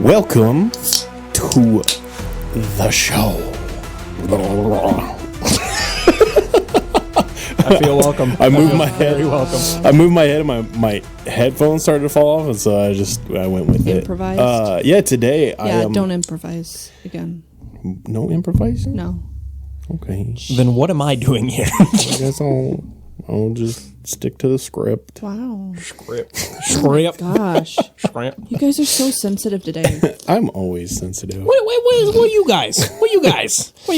Welcome to the show. I feel welcome. I moved my head. Very welcome. I moved my head, and my headphones started to fall off, and so I went with Improvised? it. Yeah, today I am. Don't improvise again. No improvising. No. Okay. Then what am I doing here? I guess I'll just stick to the script. Wow. Script. Gosh. Script. You guys are so sensitive today. I'm always sensitive. What are you guys? What do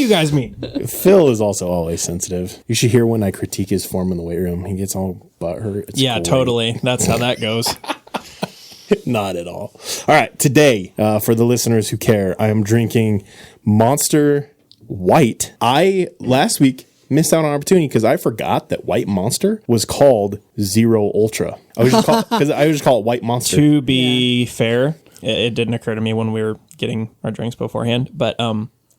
you guys mean? Phil is also always sensitive. You should hear when I critique his form in the weight room. He gets all butthurt. It's Yeah, great. totally. That's how that goes. Not at all. All right. Today, for the listeners who care, I am drinking Monster White. I, last week, missed out on an opportunity because I forgot that White Monster was called Zero Ultra. I was just call it White Monster. To be fair, it didn't occur to me when we were getting our drinks beforehand, but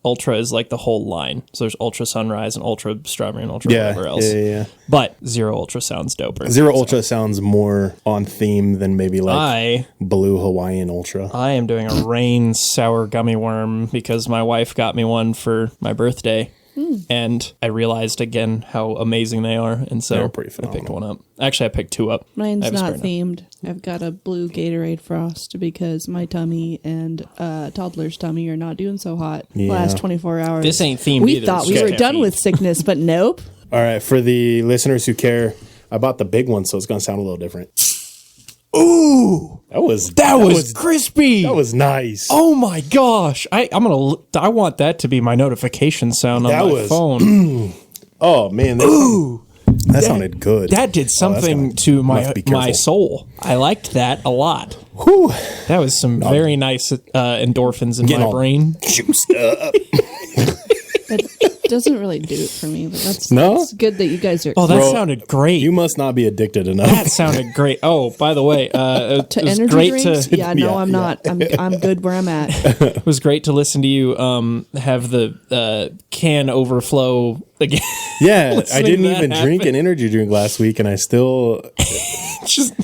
Ultra is like the whole line. So there's Ultra Sunrise and Ultra Strawberry and Ultra whatever else. Yeah. But Zero Ultra sounds doper. Zero Ultra sounds more on theme than maybe like Blue Hawaiian Ultra. I am doing a rain sour gummy worm because my wife got me one for my birthday. And I realized again how amazing they are, and so pretty phenomenal. I picked one up. Actually, I picked two up. Mine's not themed. I've got a blue Gatorade Frost because my tummy and toddler's tummy are not doing so hot the last 24 hours. This ain't themed We either. thought we were done with sickness, but nope. All right, for the listeners who care, I bought the big one, so it's going to sound a little different. Ooh, that was crispy. That was nice. Oh my gosh! I want that to be my notification sound on my phone. Oh man! That sounded good. That did something to my soul. I liked that a lot. Whew. That was some very nice endorphins in my brain. Juiced up. It doesn't really do it for me, but that's good that you guys are. Oh, that sounded great. You must not be addicted enough. That sounded great. Oh, by the way, to energy drinks? I'm not. I'm good where I'm at. It was great to listen to you have the can overflow again. Yeah, I didn't even drink an energy drink last week, and I still just.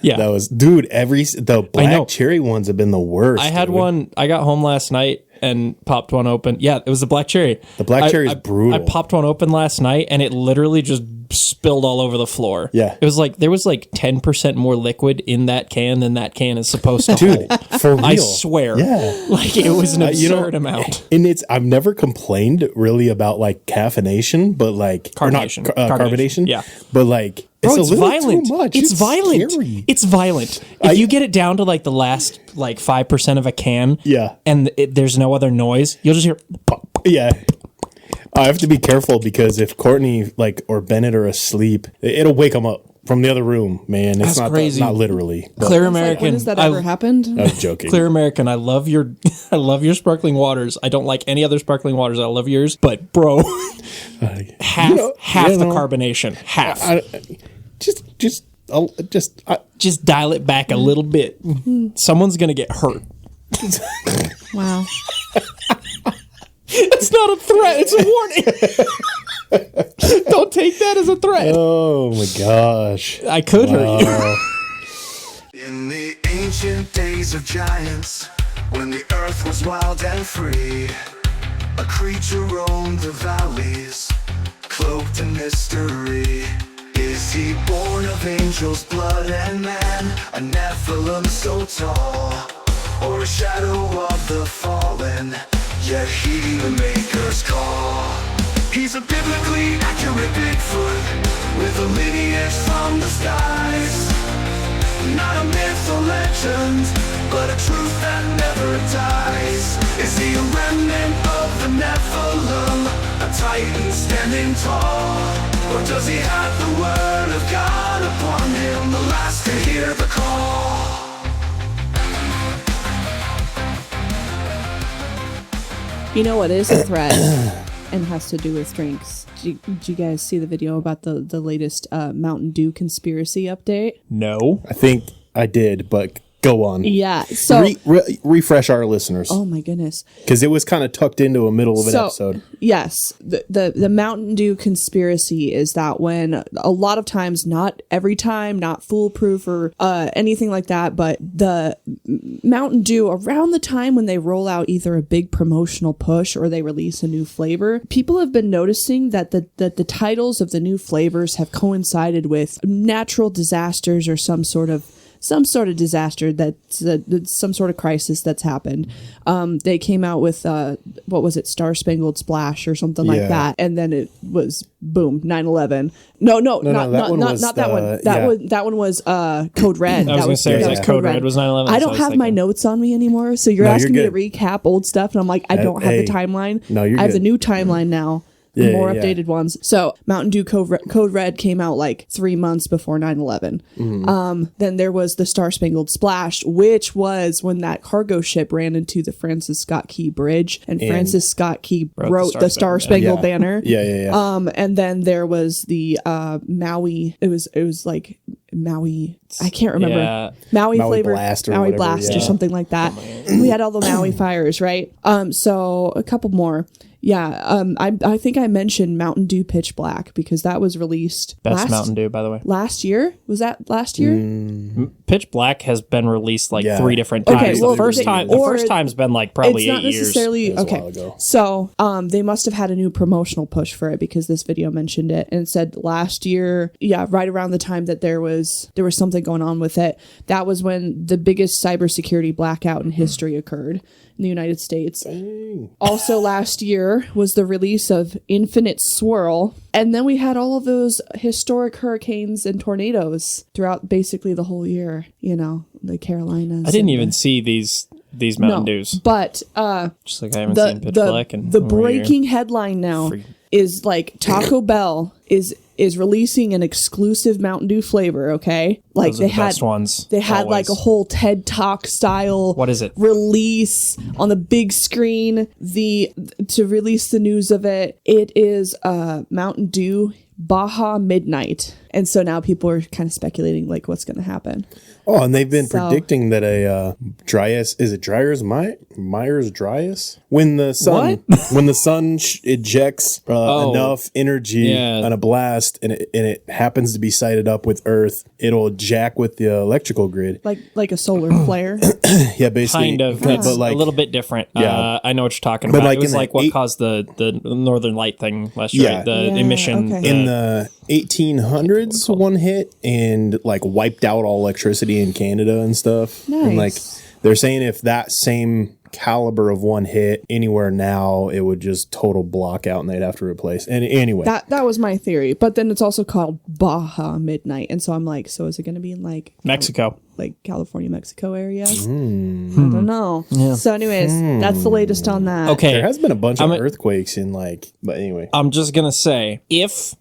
Yeah, that was the black cherry ones have been the worst. I had one. I got home last night and popped one open. Yeah, it was the black cherry. The black cherry is brutal. I popped one open last night and it literally just spilled all over the floor. Yeah, it was like there was like 10% more liquid in that can than that can is supposed to hold. For real, I swear. Yeah, like it was an absurd amount. And I've never complained really about like caffeination, but like carbonation. Yeah, but like. Bro, it's violent. Too much. It's violent. Scary. It's violent. If you get it down to like the last like 5% of a can, and there's no other noise, you'll just hear pop. Yeah. I have to be careful because if Courtney or Bennett are asleep, it'll wake them up from the other room. Man, it's not crazy. Not literally. Clear American. When has that ever happened? I was joking. Clear American. I love your sparkling waters. I don't like any other sparkling waters. I love yours, but bro, half the carbonation. Half. Just dial it back a little bit. Someone's gonna get hurt. Wow. It's not a threat. It's a warning. Don't take that as a threat. Oh my gosh. I could hurt you. In the ancient days of giants, when the earth was wild and free, a creature roamed the valleys, cloaked in mystery. Is he born of angels' blood and man, a Nephilim so tall, or a shadow of the fallen, yet he the maker's call? He's a biblically accurate Bigfoot, with a lineage from the skies. Not a myth or legend, but a truth that never dies. Is he a remnant of the Nephilim, a titan standing tall? Or does he have the word of God upon him, the last to hear the call? You know what is a threat and has to do with drinks? Did you guys see the video about the latest Mountain Dew conspiracy update? No. I think I did, but Go on. Yeah. So, Refresh our listeners. oh my goodness. Because it was kind of tucked into a middle of an episode. Yes, the Mountain Dew conspiracy is that when a lot of times, not every time, not foolproof or anything like that, but the Mountain Dew around the time when they roll out either a big promotional push or they release a new flavor, people have been noticing that the titles of the new flavors have coincided with natural disasters or some sort of disaster that's some sort of crisis that's happened. They came out with what was it, Star Spangled Splash or something like that, and then it was boom, 9/11. No, not that one. That one was Code Red. I was going to say, was Code Red was 9/11. I don't have my notes on me anymore, so you're asking me to recap old stuff, and I'm like, I don't have the timeline. No, you're I have good. the new timeline now. More updated ones. So Mountain Dew Code Red came out like 3 months before 9/11. Then there was the Star Spangled Splash, which was when that cargo ship ran into the Francis Scott Key Bridge, and Francis Scott Key wrote the Star Spangled Banner. And then there was the Maui. It was like Maui. I can't remember. Yeah. Maui flavor Blast or Maui whatever, Blast or something like that. We had all the Maui fires, right? So a couple more. Yeah, I think I mentioned Mountain Dew Pitch Black because that was released Best Mountain Dew, by the way. last year. Was that last year? Pitch Black has been released like 3 different Okay, times. well, the first time's been like probably It's not 8 years. necessarily It was a okay. while ago. So, they must have had a new promotional push for it because this video mentioned it and said last year, right around the time that there was something going on with it. That was when the biggest cybersecurity blackout in history occurred in the United States. Dang. Also last year was the release of Infinite Swirl. And then we had all of those historic hurricanes and tornadoes throughout basically the whole year, the Carolinas. I didn't even see these Mountain Dews. But Just like I haven't seen Pitch Black. And the breaking headline now is like Taco Bell is releasing an exclusive Mountain Dew flavor, okay? Like Those are the best ones. They had always. like a whole TED Talk style What is it? release on the big screen to release the news of it. It is Mountain Dew Baja Midnight. And so now people are kind of speculating like what's going to happen. Oh, and they've been predicting that a Dryas, is it Myers Dryas? When the sun ejects enough energy on a blast and it happens to be sighted up with Earth, it'll jack with the electrical grid. Like a solar flare. Yeah, basically. Kind of. But It's like, a little bit different. Yeah. I know what you're talking But about. like It was in the like what caused the Northern Light thing last year. Right? The emission. Okay. in the 1800s, one hit and like wiped out all electricity in Canada and stuff. Nice. And like they're saying if that same caliber of one hit anywhere now, it would just total block out and they'd have to replace. And anyway, That was my theory. But then it's also called Baja Midnight. And so I'm like, so is it going to be in like Mexico. like California, Mexico area? I don't know. Yeah. So anyways, that's the latest on that. Okay. there has been a bunch of earthquakes in like, but anyway. I'm just going to say, if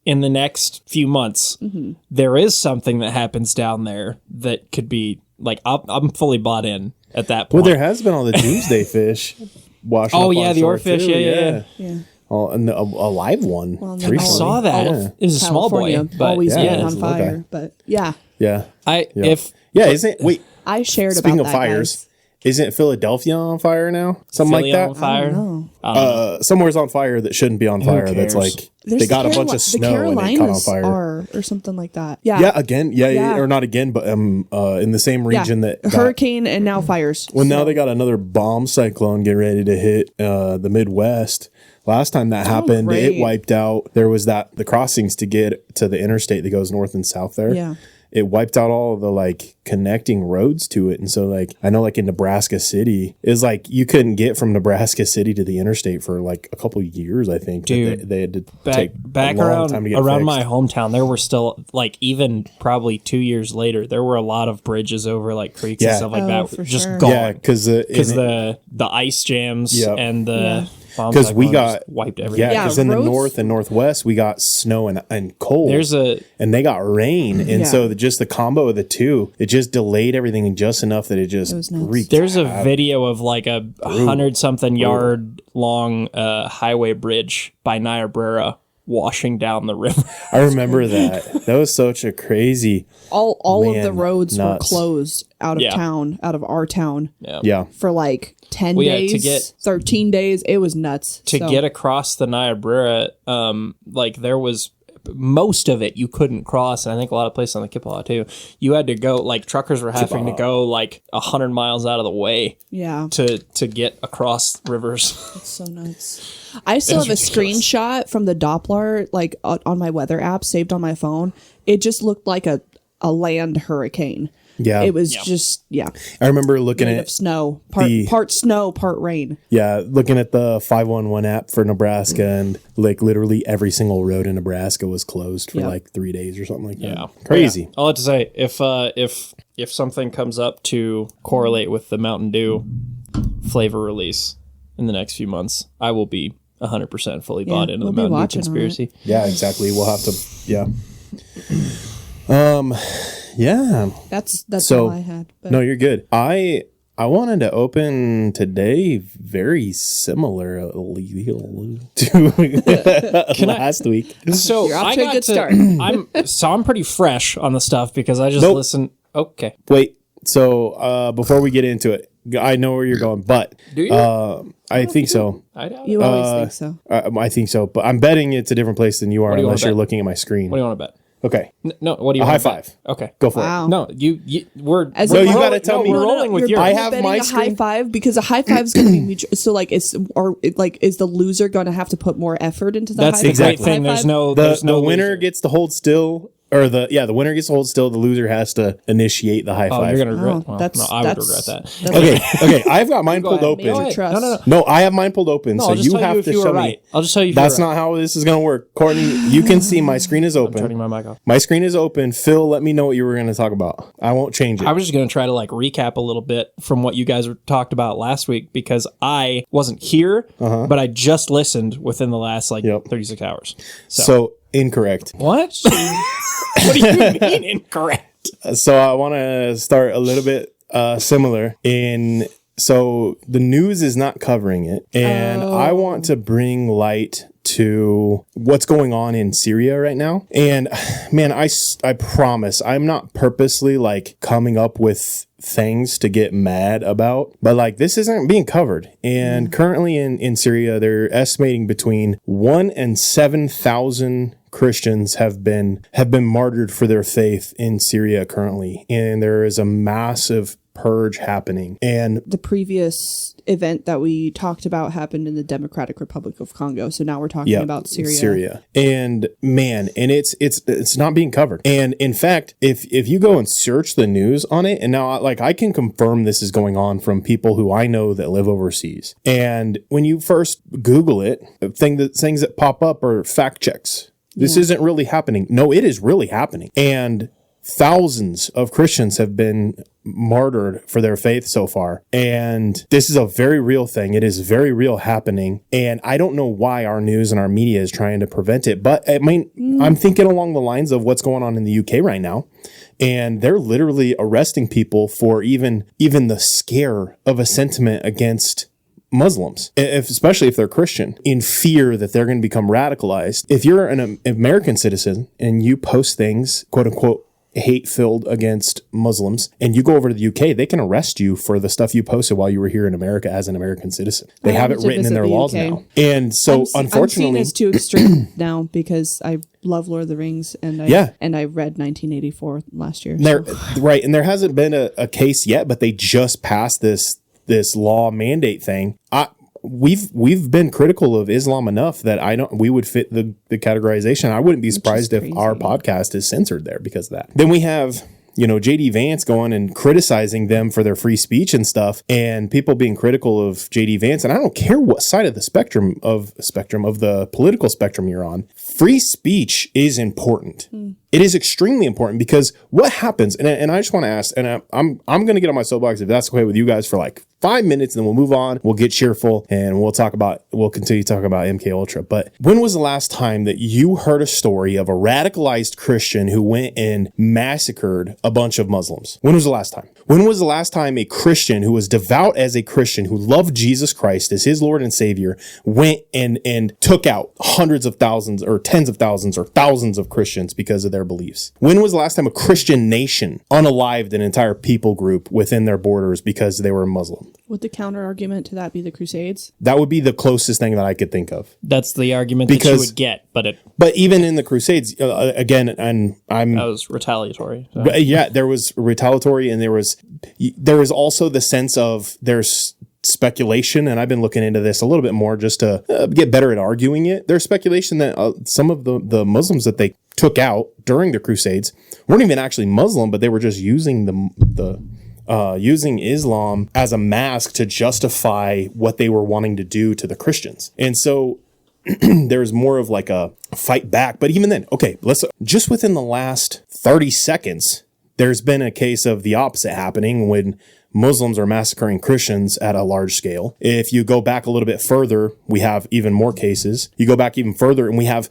in the next few months there is something that happens down there that could be like, I'm fully bought in at that point. Well, there has been all the doomsday fish washing up on the shore oarfish, too. Yeah. Oh, and a live one. Well, recently. I saw that. Yeah. It was a small boy, California but always yeah, being it on was a little fire. guy. But yeah. Yeah. Wait, I shared speaking about of that, fires, guys. isn't Philadelphia on fire now? Something Philly like that? on fire. Somewhere's on fire that shouldn't be on fire. That's cares? like they got a bunch of snow and it caught on fire. Or something like that. Yeah. Yeah, again. Yeah, or not again, but in the same region that got, hurricane and now fires. well, now they got another bomb cyclone getting ready to hit the Midwest. Last time that happened, great. it wiped out. There was the crossings to get to the interstate that goes north and south there. Yeah. It wiped out all of the like connecting roads to it. And so like, I know like in Nebraska City is like, you couldn't get from Nebraska City to the interstate for like a couple of years, I think. Dude, they had to back take a long time to get around fixed. my hometown, there were still like even probably 2 years later, there were a lot of bridges over like creeks and stuff like that for just sure. gone. Yeah, because the ice jams Yep. and the bomb because we cyclone got just wiped everything. Yeah, Yeah, because in the roads- north and northwest we got snow and cold. And they got rain, and so just the combo of the two, it just delayed everything just enough that it just was nuts. wreaked. There's a video of like a 100-something yard long highway bridge by Niobrara washing down the river. I remember that. That was such a crazy. All of the Man, roads nuts. were closed out of Yeah. town, out of our town, Yeah. for like 10 Well, yeah, days, to get- 13 days. It was nuts. To So, get across the Niobrara, like there was most of it you couldn't cross, and I think a lot of places on the Kippawa too. You had to go, like truckers were having to go like 100 miles out of the way yeah, to get across rivers. it's so nuts. I still have a It's ridiculous. screenshot from the Doppler, like on my weather app saved on my phone. It just looked like a land hurricane. Yeah. It was just, I remember looking made at of snow, part snow, part rain. looking at the 511 app for Nebraska, and like literally every single road in Nebraska was closed for Yeah. like 3 days or something like that. Yeah, Crazy. Yeah. I'll have to say, if something comes up to correlate with the Mountain Dew flavor release in the next few months, I will be 100% fully bought into we'll the be Mountain Dew watching on it. conspiracy. Yeah, exactly. We'll have to. Yeah. Yeah. That's So all I had. But no, you're good. I wanted to open today very similarly to last week. So You're off I to a got good to, start. I'm pretty fresh on the stuff because I just Nope. listened. Okay. Wait. So before we get into it, I know where you're going, but Do you? I think so. I doubt you it. always think so. I think so, but I'm betting it's a different place than you are do you unless wanna you're bet? looking at my screen. What do you want to bet? Okay, No, what do you a want high to bet? five. Okay. Go for Wow. it. No, we're As No, in you we're- gotta tell me. We're rolling with you're your. I you're have betting my a high screen. five because a high five is going to be mutual. So like is the loser going to have to put more effort into the That's high the five? great thing. High There's five? no. The There's no winner loser. gets to hold still, or the winner gets to hold still. The loser has to initiate the high Oh, five. you're gonna regret. Oh, Well, that's- no, I would that's- regret that. that's- Okay, I've got mine pulled ahead. open. Major trust. No, I have mine pulled open, No, so I'll just you tell have if to you were show right. me. I'll just tell you if That's you're not how this is going to work. Courtney, you can see my screen is turning open. my mic off. My screen is open. Phil, let me know what you were going to talk about. I won't change it. I was just going to try to like recap a little bit from what you guys talked about last week because I wasn't here, but I just listened within the last like Yep. 36 hours. So incorrect. What? What do you mean incorrect? So I want to start a little bit similar so the news is not covering it, and I want to bring light to what's going on in Syria right now. And man, I promise I'm not purposely like coming up with things to get mad about, but like this isn't being covered. And currently in Syria, they're estimating between 1 and 7,000 Christians have been martyred for their faith in Syria currently, and there is a massive purge happening. And The previous event that we talked about happened in the Democratic Republic of Congo. So now we're talking about Syria. And man, and it's not being covered. And in fact, if you go and search the news on it, and now like I can confirm this is going on from people who I know that live overseas. And when you first Google it, things that pop up are fact checks. This isn't really happening. No, it is really happening. And thousands of Christians have been martyred for their faith so far. And this is a very real thing. It is very real happening. And I don't know why our news and our media is trying to prevent it. But I mean, I'm thinking along the lines of what's going on in the UK right now. And they're literally arresting people for even the scare of a sentiment against Muslims, especially if they're Christian, in fear that they're going to become radicalized. If you're an American citizen and you post things, quote unquote, hate-filled against Muslims, and you go over to the UK, they can arrest you for the stuff you posted while you were here in America as an American citizen. They have it to written in visit their the laws UK. now. And so, I'm seeing unfortunately, it's too extreme now because I love Lord of the Rings and I read 1984 last year. there, right, and there hasn't been a case yet, but they just passed this law mandate thing. We've been critical of Islam enough that we would fit the categorization. I wouldn't be surprised if our podcast is censored there because of that. Then we have, JD Vance going and criticizing them for their free speech and stuff, and people being critical of JD Vance. And I don't care what side of the spectrum of the political spectrum you're on. Free speech is important. it is extremely important, because what happens, and I just want to ask, and I'm going to get on my soapbox if that's okay with you guys for like 5 minutes, and then we'll move on. We'll get cheerful, and we'll continue talking about MKUltra. But when was the last time that you heard a story of a radicalized Christian who went and massacred a bunch of Muslims? When was the last time? When was the last time a Christian who was devout as a Christian, who loved Jesus Christ as his Lord and Savior, went and took out hundreds of thousands or tens of thousands or thousands of Christians because of their beliefs? When was the last time a Christian nation unalived an entire people group within their borders because they were Muslim? Would the counter argument to that be the Crusades? That would be the closest thing that I could think of. That's the argument that you would get, but even in the Crusades, again, and that was retaliatory. So. Yeah, there was retaliatory, and there was also the sense of there's speculation, and I've been looking into this a little bit more just to get better at arguing it. There's speculation that some of the Muslims that they took out during the Crusades weren't even actually Muslim, but they were just using using Islam as a mask to justify what they were wanting to do to the Christians. And so there's more of like a fight back. But even then, okay, just within the last 30 seconds, there's been a case of the opposite happening when Muslims are massacring Christians at a large scale. If you go back a little bit further, we have even more cases. You go back even further, and we have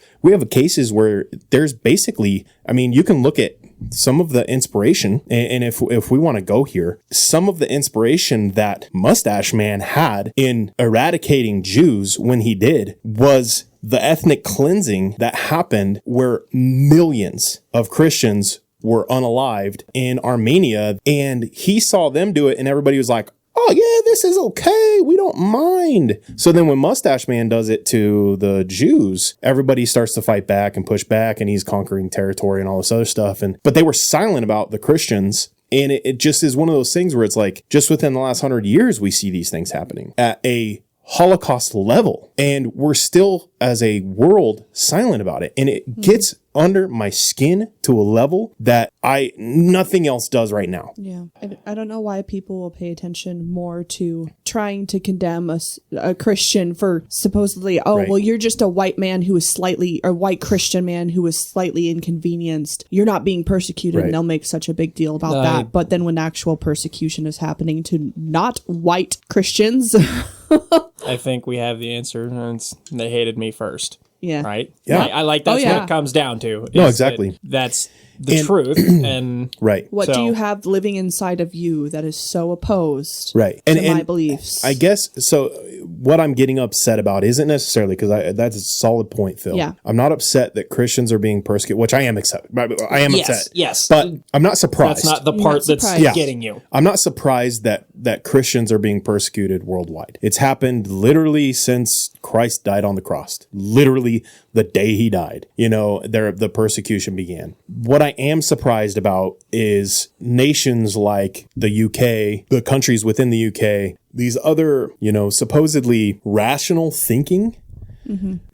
cases where there's basically, I mean, you can look at some of the inspiration, and if we want to go here, some of the inspiration that Mustache Man had in eradicating Jews when he did was the ethnic cleansing that happened where millions of Christians were unalived in Armenia, and he saw them do it, and everybody was like, oh yeah, this is okay, we don't mind. So then when Mustache Man does it to the Jews, everybody starts to fight back and push back, and he's conquering territory and all this other stuff. But they were silent about the Christians. And it just is one of those things where it's like, just within the last 100 years, we see these things happening at a Holocaust level, and we're still, as a world, silent about it. And it gets under my skin to a level that nothing else does right now. Yeah. I don't know why people will pay attention more to trying to condemn a Christian for supposedly, well, you're just a white man who is a white Christian man who is slightly inconvenienced. You're not being persecuted, and they'll make such a big deal about that. But then when actual persecution is happening to not white Christians... I think we have the answer. They hated me first. Yeah. Right? Yeah. I like that's what it comes down to. No, exactly. That's the truth. And what do you have living inside of you that is so opposed to my beliefs? I guess, so what I'm getting upset about isn't necessarily, because that's a solid point, Phil. Yeah. I'm not upset that Christians are being persecuted, which I am upset. I am upset. Yes. But I'm not surprised. That's not the part that's getting you. I'm not surprised that Christians are being persecuted worldwide. It's happened literally since Christ died on the cross. Literally the day he died, the persecution began. What I am surprised about is nations like the UK, the countries within the UK, these other, supposedly rational thinking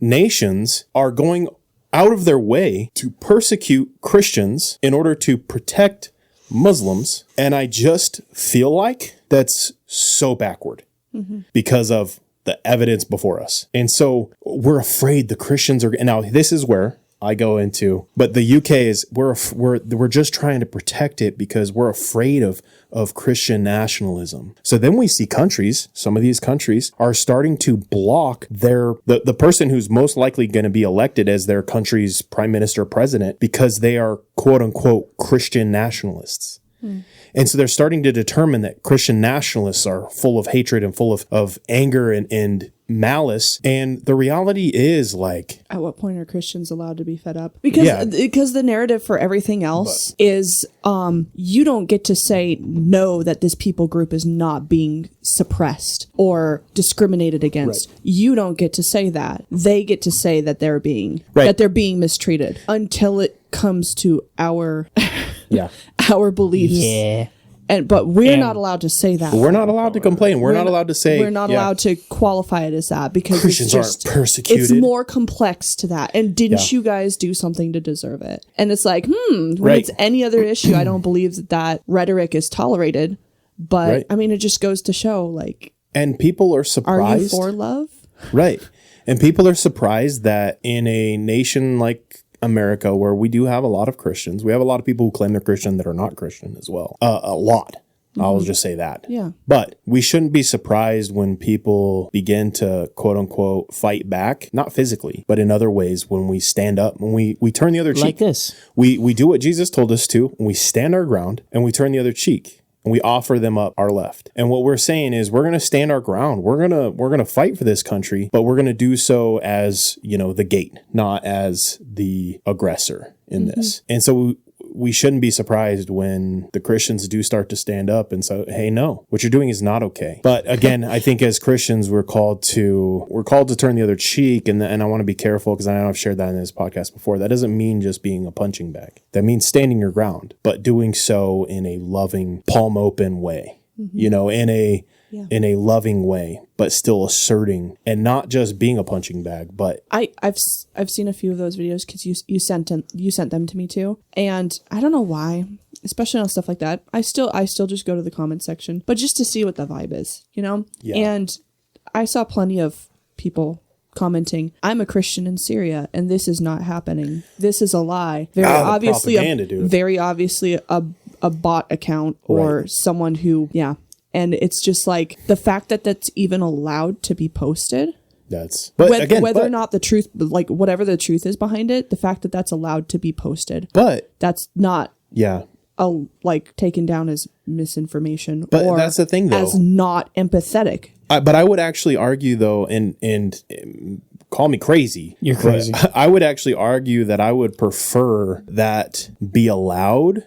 nations are going out of their way to persecute Christians in order to protect Muslims. And I just feel like that's so backward because of the evidence before us. And so we're afraid the Christians are, now this is where I go into, but the UK is, we're just trying to protect it because we're afraid of Christian nationalism. So then we see countries, some of these countries are starting to block the person who's most likely going to be elected as their country's prime minister, president, because they are quote unquote Christian nationalists. And so they're starting to determine that Christian nationalists are full of hatred and full of anger and malice. And the reality is, like, at what point are Christians allowed to be fed up? Because the narrative for everything else is you don't get to say no, that this people group is not being suppressed or discriminated against. You don't get to say that. They get to say that they're being mistreated until it comes to our our beliefs. But we're not allowed to say that. We're not allowed to complain. We're not allowed to say. We're not allowed to qualify it as that because Christians aren't persecuted. It's more complex to that. And didn't you guys do something to deserve it? And it's like, when it's any other issue, I don't believe that rhetoric is tolerated. But I mean, it just goes to show, like, and people are surprised. Are you for love? Right. And people are surprised that in a nation like America, where we do have a lot of Christians. We have a lot of people who claim they're Christian that are not Christian as well. A lot. I'll just say that. Yeah. But we shouldn't be surprised when people begin to quote unquote fight back, not physically, but in other ways when we stand up, when we turn the other cheek. Like this. We do what Jesus told us to, and we stand our ground and we turn the other cheek. And we offer them up our left. And what we're saying is we're going to stand our ground. We're going to fight for this country, but we're going to do so as, the gate, not as the aggressor in this. And so we shouldn't be surprised when the Christians do start to stand up and say, hey, no, what you're doing is not okay. But again, I think as Christians, we're called to turn the other cheek. And I want to be careful because I know I've shared that in this podcast before. That doesn't mean just being a punching bag. That means standing your ground, but doing so in a loving, palm open way, in a loving way, but still asserting and not just being a punching bag. But I've seen a few of those videos because you sent them to me too, and I don't know why, especially on stuff like that. I still just go to the comment section, but just to see what the vibe is, Yeah. And I saw plenty of people commenting, "I'm a Christian in Syria, and this is not happening. This is a lie." Very obviously a bot account or someone who And it's just like the fact that that's even allowed to be posted. Whether or not the truth, like whatever the truth is behind it, the fact that that's allowed to be posted. But that's not taken down as misinformation. But or that's the thing, though, as not empathetic. But I would actually argue, though, and call me crazy. You're crazy. I would actually argue that I would prefer that be allowed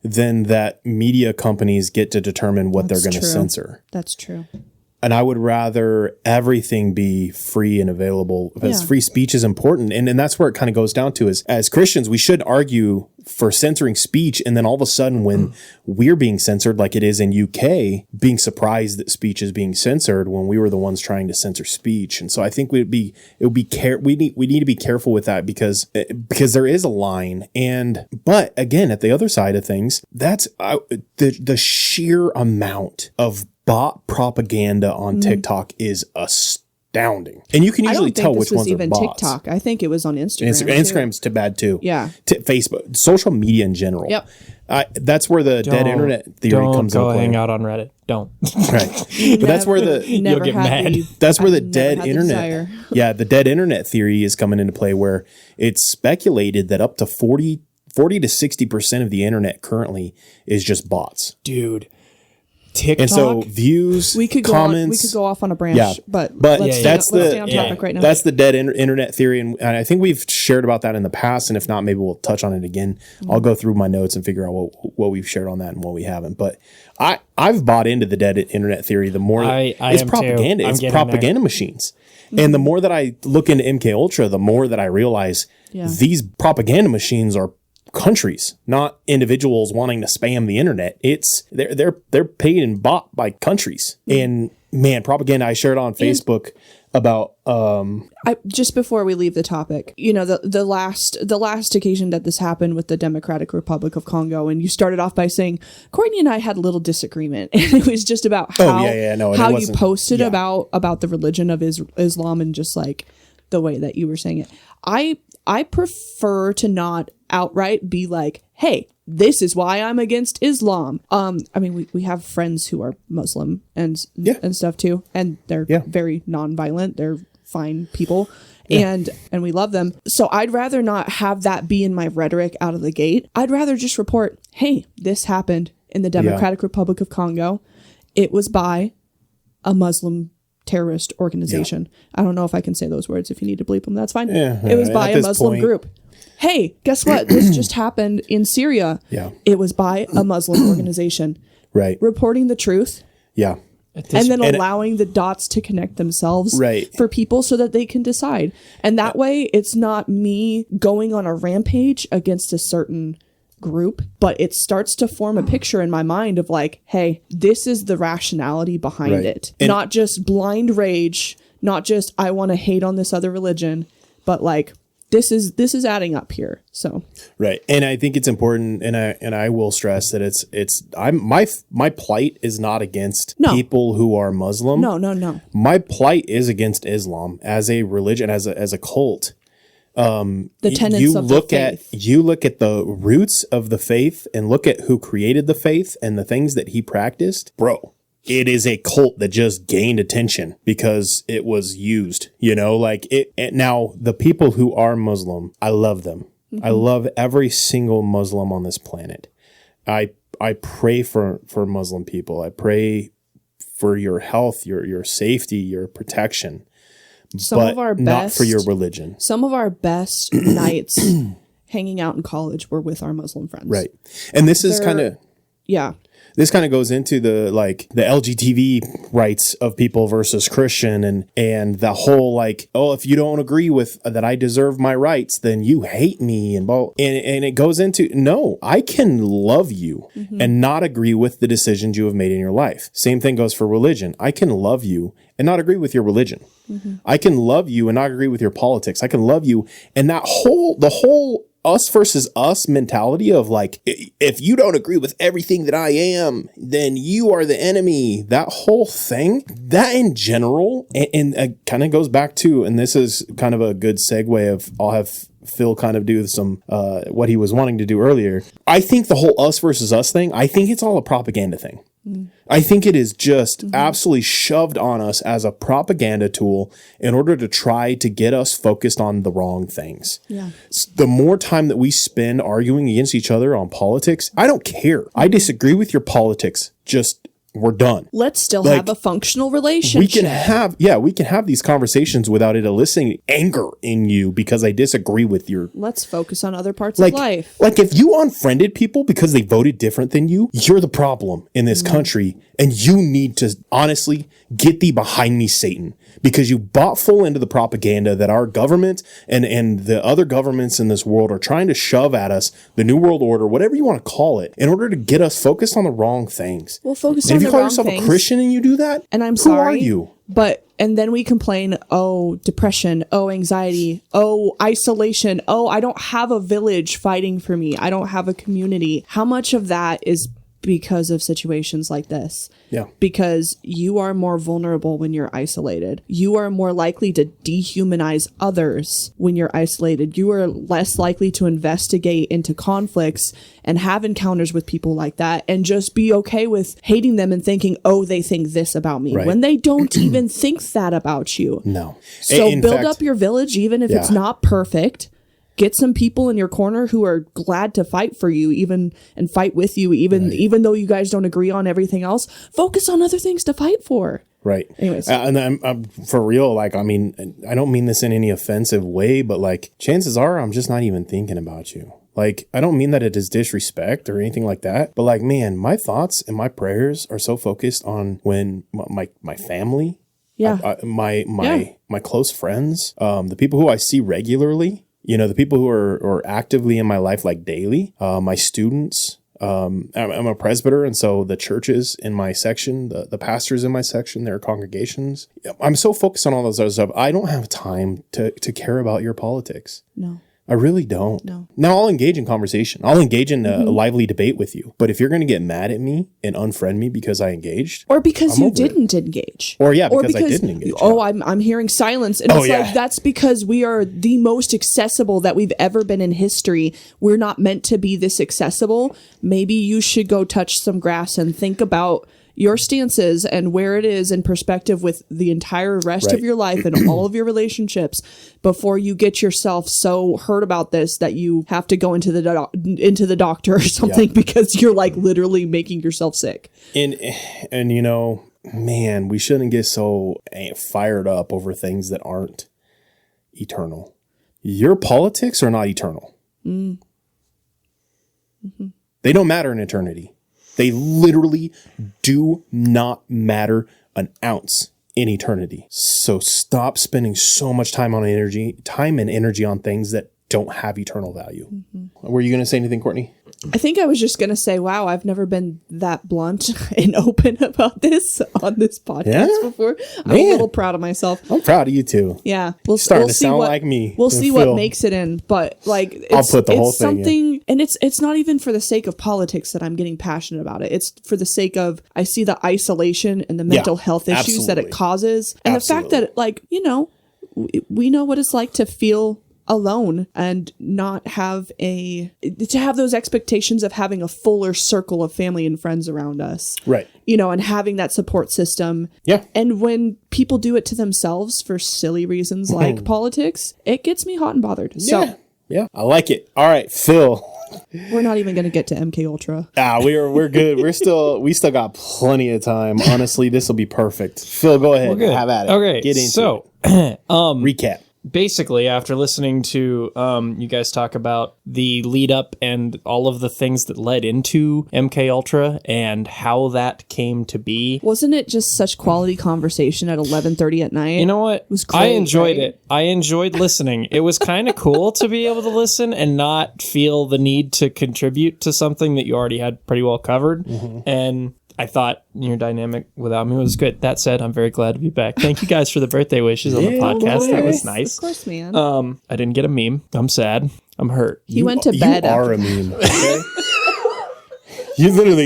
than that media companies get to determine what they're going to censor. That's true. And I would rather everything be free and available because free speech is important. And that's where it kind of goes down to is as Christians, we should argue for censoring speech. And then all of a sudden when we're being censored, like it is in UK, being surprised that speech is being censored when we were the ones trying to censor speech. And so I think we need to be careful with that because there is a line. But again, at the other side of things, that's the sheer amount of bot propaganda on TikTok is astounding. And you can usually tell which ones are bots. TikTok. I think it was on Instagram. Instagram's too bad too. Yeah. Facebook, social media in general. Yep. That's where the dead internet theory comes into play. Don't go hang out on Reddit. Don't. Right. But that's where you'll get mad. That's where the dead internet. The dead internet theory is coming into play where it's speculated that up to 40 to 60% of the internet currently is just bots. Dude. TikTok. And so views, comments. We could go off on a branch, but let's stay on topic right now. That's the dead internet theory, and I think we've shared about that in the past. And if not, maybe we'll touch on it again. I'll go through my notes and figure out what we've shared on that and what we haven't. But I've bought into the dead internet theory. The more it's propaganda, it's propaganda machines. And the more that I look into MKUltra, the more that I realize these propaganda machines are countries, not individuals wanting to spam the internet. It's they're paid and bought by countries. And man, propaganda. I shared on Facebook about just before we leave the topic, the last occasion that this happened with the Democratic Republic of Congo, and you started off by saying Courtney and I had a little disagreement, and it was just about how you posted about the religion of Islam and just like the way that you were saying it. I prefer to not outright be like, hey, this is why I'm against Islam. I mean, we have friends who are Muslim and stuff too, and they're very nonviolent. They're fine people. And we love them. So I'd rather not have that be in my rhetoric out of the gate. I'd rather just report, hey, this happened in the Democratic Republic of Congo. It was by a Muslim terrorist organization. I don't know if I can say those words. If you need to bleep them, that's fine. It was by a Muslim group. Hey, guess what? This just happened in Syria. It was by a Muslim organization. Right. Reporting the truth. Yeah. And then allowing the dots to connect themselves for people so that they can decide. And that way, it's not me going on a rampage against a certain group, but it starts to form a picture in my mind of like, hey, this is the rationality behind it. And not just blind rage, not just I want to hate on this other religion, but like this is adding up here. So and I think it's important, and I will stress that my plight is not against people who are Muslim. No. My plight is against Islam as a religion, as a cult. the tenets you of look the at faith. you look at the roots of the faith and look at who created the faith and the things that he practiced, bro. It is a cult that just gained attention because it was used, like now the people who are Muslim, I love them. Mm-hmm. I love every single Muslim on this planet. I pray for Muslim people. I pray for your health, your safety, your protection. But not for your religion. Some of our best nights hanging out in college were with our Muslim friends. Right. And this is kind of... Yeah. This kind of goes into the LGBT rights of people versus Christian and the whole if you don't agree with that I deserve my rights, then you hate me and it goes into, no, I can love you and not agree with the decisions you have made in your life. Same thing goes for religion. I can love you and not agree with your religion. I can love you and not agree with your politics. I can love you and the whole us versus us mentality of if you don't agree with everything that I am, then you are the enemy. That whole thing, that in general, and kind of goes back to, and this is kind of a good segue of, I'll have Phil kind of do some, what he was wanting to do earlier. I think the whole us versus us thing, I think it's all a propaganda thing. I think it is just absolutely shoved on us as a propaganda tool in order to try to get us focused on the wrong things. Yeah. The more time that we spend arguing against each other on politics, I don't care. I disagree with your politics. Just we're done. Let's still have a functional relationship. We can have these conversations without it eliciting anger in you because I disagree with your... Let's focus on other parts of life. If you unfriended people because they voted different than you, you're the problem in this country. And you need to honestly get thee behind me, Satan, because you bought full into the propaganda that our government and the other governments in this world are trying to shove at us, the New World Order, whatever you want to call it, in order to get us focused on the wrong things. We'll focus and on if you the call wrong yourself things, a Christian and you do that, and I'm who sorry, are you? And then we complain, oh, depression, oh, anxiety, oh, isolation, oh, I don't have a village fighting for me. I don't have a community. How much of that is because of situations like this? Yeah. Because you are more vulnerable when you're isolated. You are more likely to dehumanize others when you're isolated. You are less likely to investigate into conflicts and have encounters with people like that and just be okay with hating them and thinking, oh, they think this about me, when they don't even think that about you. No. So build up your village, even if it's not perfect. Get some people in your corner who are glad to fight for you, and fight with you, even though you guys don't agree on everything else. Focus on other things to fight for. Right. Anyways. And I'm for real, I don't mean this in any offensive way, but chances are I'm just not even thinking about you. I don't mean that it is disrespect or anything like that, but man, my thoughts and my prayers are so focused on when my family, my close friends, the people who I see regularly, the people who are actively in my life, daily, my students, I'm a presbyter. And so the churches in my section, the pastors in my section, their congregations, I'm so focused on all those other stuff. I don't have time to care about your politics. No. I really don't. No. Now I'll engage in conversation. I'll engage in a lively debate with you. But if you're going to get mad at me and unfriend me because I engaged, or because you didn't engage, because I didn't engage. Oh, I'm hearing silence, and that's because we are the most accessible that we've ever been in history. We're not meant to be this accessible. Maybe you should go touch some grass and think about your stances and where it is in perspective with the entire rest of your life and all of your relationships before you get yourself so hurt about this that you have to go into the doctor or something because you're literally making yourself sick. And man, we shouldn't get so fired up over things that aren't eternal. Your politics are not eternal. They don't matter in eternity. They literally do not matter an ounce in eternity. So stop spending so much time and energy on things that don't have eternal value. Were you going to say anything, Courtney? I think I was just going to say, wow, I've never been that blunt and open about this on this podcast before. I'm a little proud of myself. I'm proud of you too. Yeah. We'll sound like me. We'll see what makes it in. But I'll put the whole thing in. And it's not even for the sake of politics that I'm getting passionate about it. It's for the sake of, I see the isolation and the mental health issues that it causes. And the fact that we know what it's like to feel alone and not have to have those expectations of having a fuller circle of family and friends around us. Right. You know, and having that support system. Yeah. And when people do it to themselves for silly reasons like politics, it gets me hot and bothered. So Yeah. I like it. All right, Phil. we're not even going to get to MKUltra. We're good. we still got plenty of time. Honestly, this will be perfect. Phil, go ahead. Good. Have at it. Okay, Get into so it. Recap. basically, after listening to you guys talk about the lead up and all of the things that led into MKUltra and how that came to be, Wasn't it just such quality conversation at 11:30 at night? you know what? was I great, enjoyed right? it. I enjoyed listening. It was kind of cool to be able to listen and not feel the need to contribute to something that you already had pretty well covered. And I thought your dynamic without me was good. That said, I'm very glad to be back. Thank you guys for the birthday wishes on the podcast. That was nice. Of course, man. I didn't get a meme. I'm sad. I'm hurt. He went to bed You are after. a meme. Okay?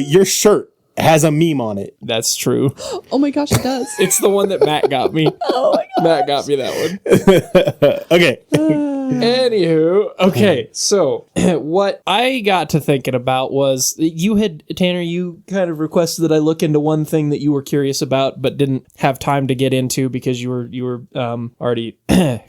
Your shirt has a meme on it. That's true. Oh my gosh, it does. It's the one that Matt got me. Oh my god. Matt got me that one. Okay. Anywho, okay, so what I got to thinking about was Tanner, you kind of requested that I look into one thing that you were curious about but didn't have time to get into because you were already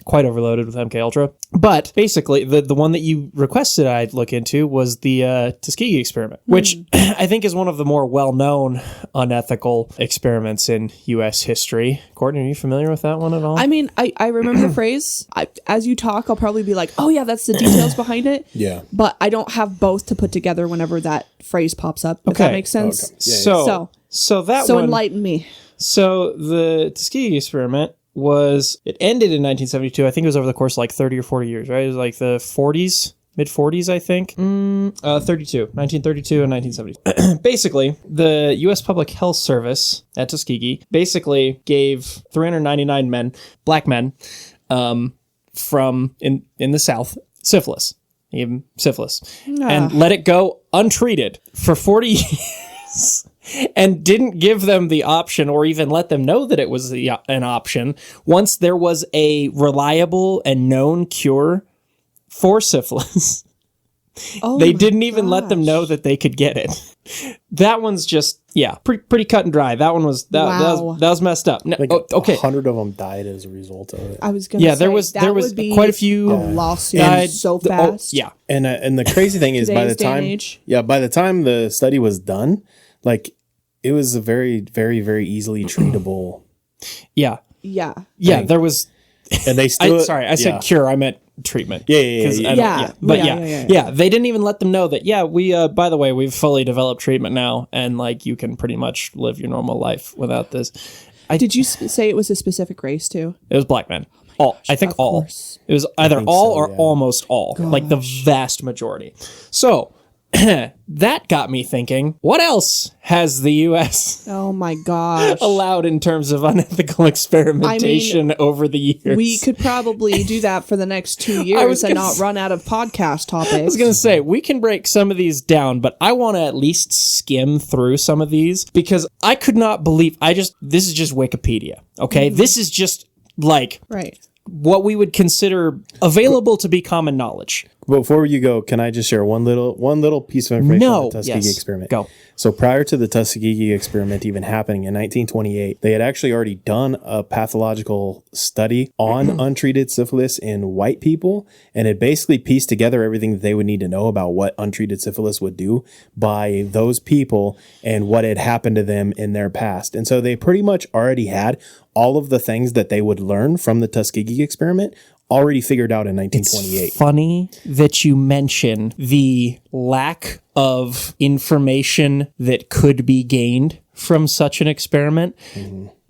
quite overloaded with MKUltra. But basically, the one that you requested I look into was the Tuskegee experiment, which I think is one of the more well-known unethical experiments in U.S. history. Courtney, are you familiar with that one at all? I mean, I remember the phrase. As you talk, I'll probably be like, oh yeah, that's the details behind it. Yeah. But I don't have both to put together whenever that phrase pops up. If that makes sense. Okay. Yeah, So enlighten me. So the Tuskegee experiment it ended in 1972. I think it was over the course of like 30 or 40 years, right? It was like the 40s, mid 40s, I think. 1932 and 1970. Basically, the U.S. Public Health Service at Tuskegee basically gave 399 men, black men, from in the South, syphilis. He gave them syphilis. And let it go untreated for 40 years. And didn't give them the option or even let them know that it was an option once there was a reliable and known cure for syphilis. Oh, They didn't even let them know that they could get it. That one's just, pretty cut and dry. That one was, that was messed up. No, Like okay. 100 of them died as a result of it. I was gonna say There was would be quite a few a lawsuit died so fast. And the crazy thing is, by the Today's day and time, age. by the time the study was done, like it was a very, very, very easily treatable. Yeah. Yeah. There was, And they still. I said cure. I meant treatment. Yeah. But Yeah. They didn't even let them know that, we, by the way, we've fully developed treatment now. And like, you can pretty much live your normal life without this. Did you say it was a specific race too? It was black men. I think of all. course. It was either all so, or yeah. almost all. Like the vast majority. So that got me thinking, what else has the U.S. Oh my gosh. allowed in terms of unethical experimentation over the years? We could probably do that for the next 2 I years was and gonna not run out of podcast topics. I was going to say, we can break some of these down, but I want to at least skim through some of these because I could not believe, this is just Wikipedia, okay? This is just like Right. what we would consider available to be common knowledge. Before you go, can I just share one little piece of information on the Tuskegee experiment? Go. So prior to the Tuskegee experiment even happening in 1928, they had actually already done a pathological study on untreated syphilis in white people, and it basically pieced together everything that they would need to know about what untreated syphilis would do by those people and what had happened to them in their past. And so they pretty much already had all of the things that they would learn from the Tuskegee experiment already figured out in 1928. It's funny that you mention the lack of information that could be gained from such an experiment,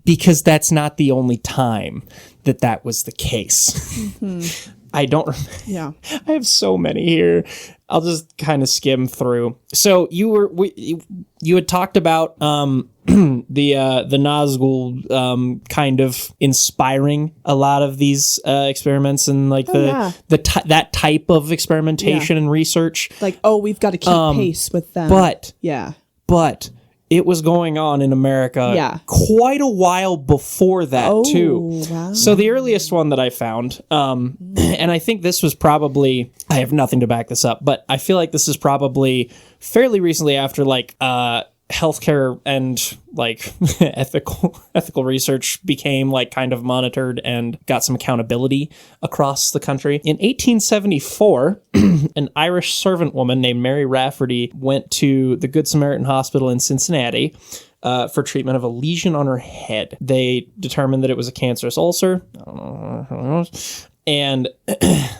because that's not the only time that was the case. I don't remember. Yeah. I have so many here. I'll just kind of skim through. So you had talked about the Nazgul kind of inspiring a lot of these experiments and like that type of experimentation and research. Like, we've got to keep pace with them. But yeah. it was going on in America quite a while before that too. Wow. So the earliest one that I found, and I think this was probably, I have nothing to back this up, but I feel like this is probably fairly recently after like healthcare and like ethical research became like kind of monitored and got some accountability across the country. In 1874, an Irish servant woman named Mary Rafferty went to the Good Samaritan Hospital in Cincinnati for treatment of a lesion on her head. They determined that it was a cancerous ulcer. I don't know. And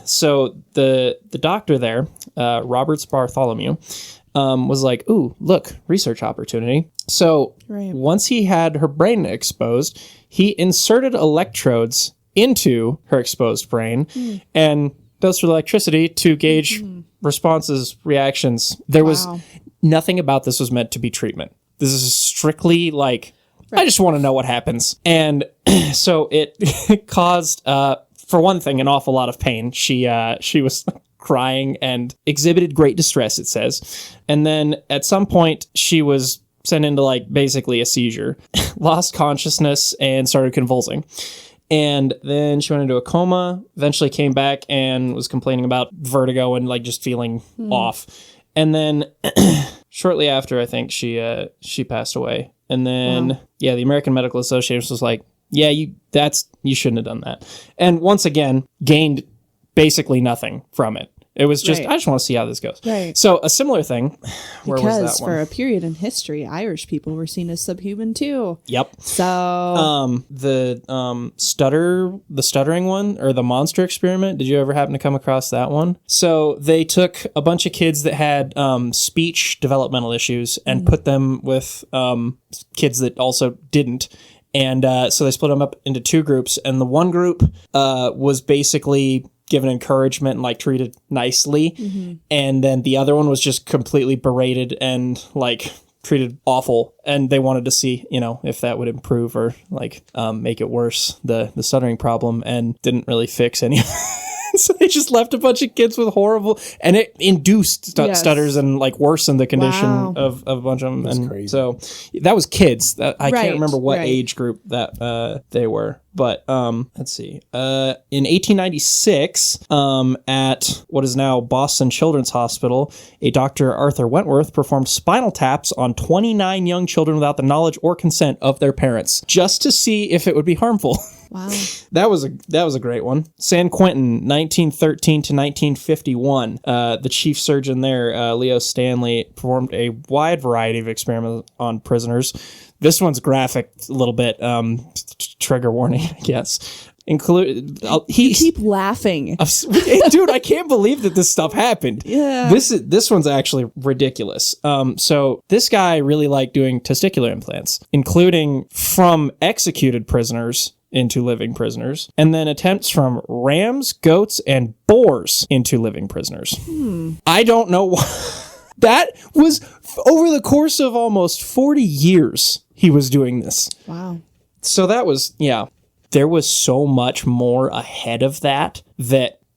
so the doctor there, Roberts Bartholomew, was like, ooh, look, research opportunity. So once he had her brain exposed, he inserted electrodes into her exposed brain and dosed her electricity to gauge responses, reactions. There was nothing about this was meant to be treatment. This is strictly like, I just want to know what happens. And so it caused, for one thing, an awful lot of pain. She was crying and exhibited great distress, it says. And then at some point, she was sent into like basically a seizure, lost consciousness, and started convulsing. And then she went into a coma, eventually came back and was complaining about vertigo and like just feeling off. And then shortly after, I think she passed away. And then, the American Medical Association was like, yeah, you shouldn't have done that. And once again, gained basically nothing from it. It was just, I just want to see how this goes. Right. So a similar thing. Where was that one? Because for a period in history, Irish people were seen as subhuman too. Yep. So the stuttering one, or the monster experiment. Did you ever happen to come across that one? So they took a bunch of kids that had speech developmental issues and put them with kids that also didn't. And so they split them up into two groups. And the one group was basically given encouragement and like treated nicely. And then the other one was just completely berated and like treated awful. And they wanted to see, if that would improve or like make it worse, the stuttering problem, and didn't really fix any of it. So they just left a bunch of kids with horrible, and it induced stutters and like worsened the condition of a bunch of them. That's crazy. So that was kids. I can't remember what age group that they were. But let's see. In 1896, at what is now Boston Children's Hospital, a Dr. Arthur Wentworth performed spinal taps on 29 young children without the knowledge or consent of their parents, just to see if it would be harmful. wow. That was a great one. San Quentin, 1913 to 1951. The chief surgeon there, Leo Stanley, performed a wide variety of experiments on prisoners. This one's graphic a little bit. Trigger warning, I guess. You keep laughing. Dude, I can't believe that this stuff happened. Yeah. This one's actually ridiculous. So this guy really liked doing testicular implants, including from executed prisoners into living prisoners, and then attempts from rams, goats, and boars into living prisoners. I don't know why. That was over the course of almost 40 years he was doing this. Wow. So that was, there was so much more ahead of that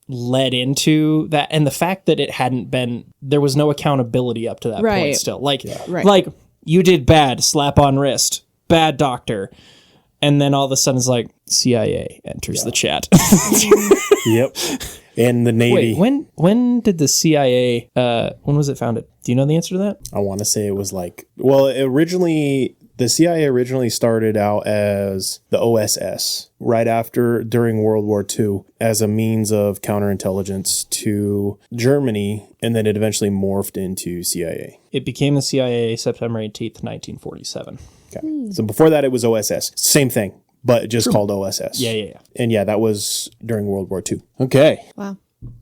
led into that. And the fact that it hadn't been, there was no accountability up to that point still. Like you did bad, slap on wrist, bad doctor. And then all of a sudden it's like CIA enters the chat. Yep. And the Navy. Wait, when did the CIA, when was it founded? Do you know the answer to that? I want to say it was like, the CIA originally started out as the OSS during World War II as a means of counterintelligence to Germany, and then it eventually morphed into CIA. It became the CIA September 18th, 1947. Okay. So before that, it was OSS. Same thing, but just called OSS. Yeah. And that was during World War II. Okay. Wow.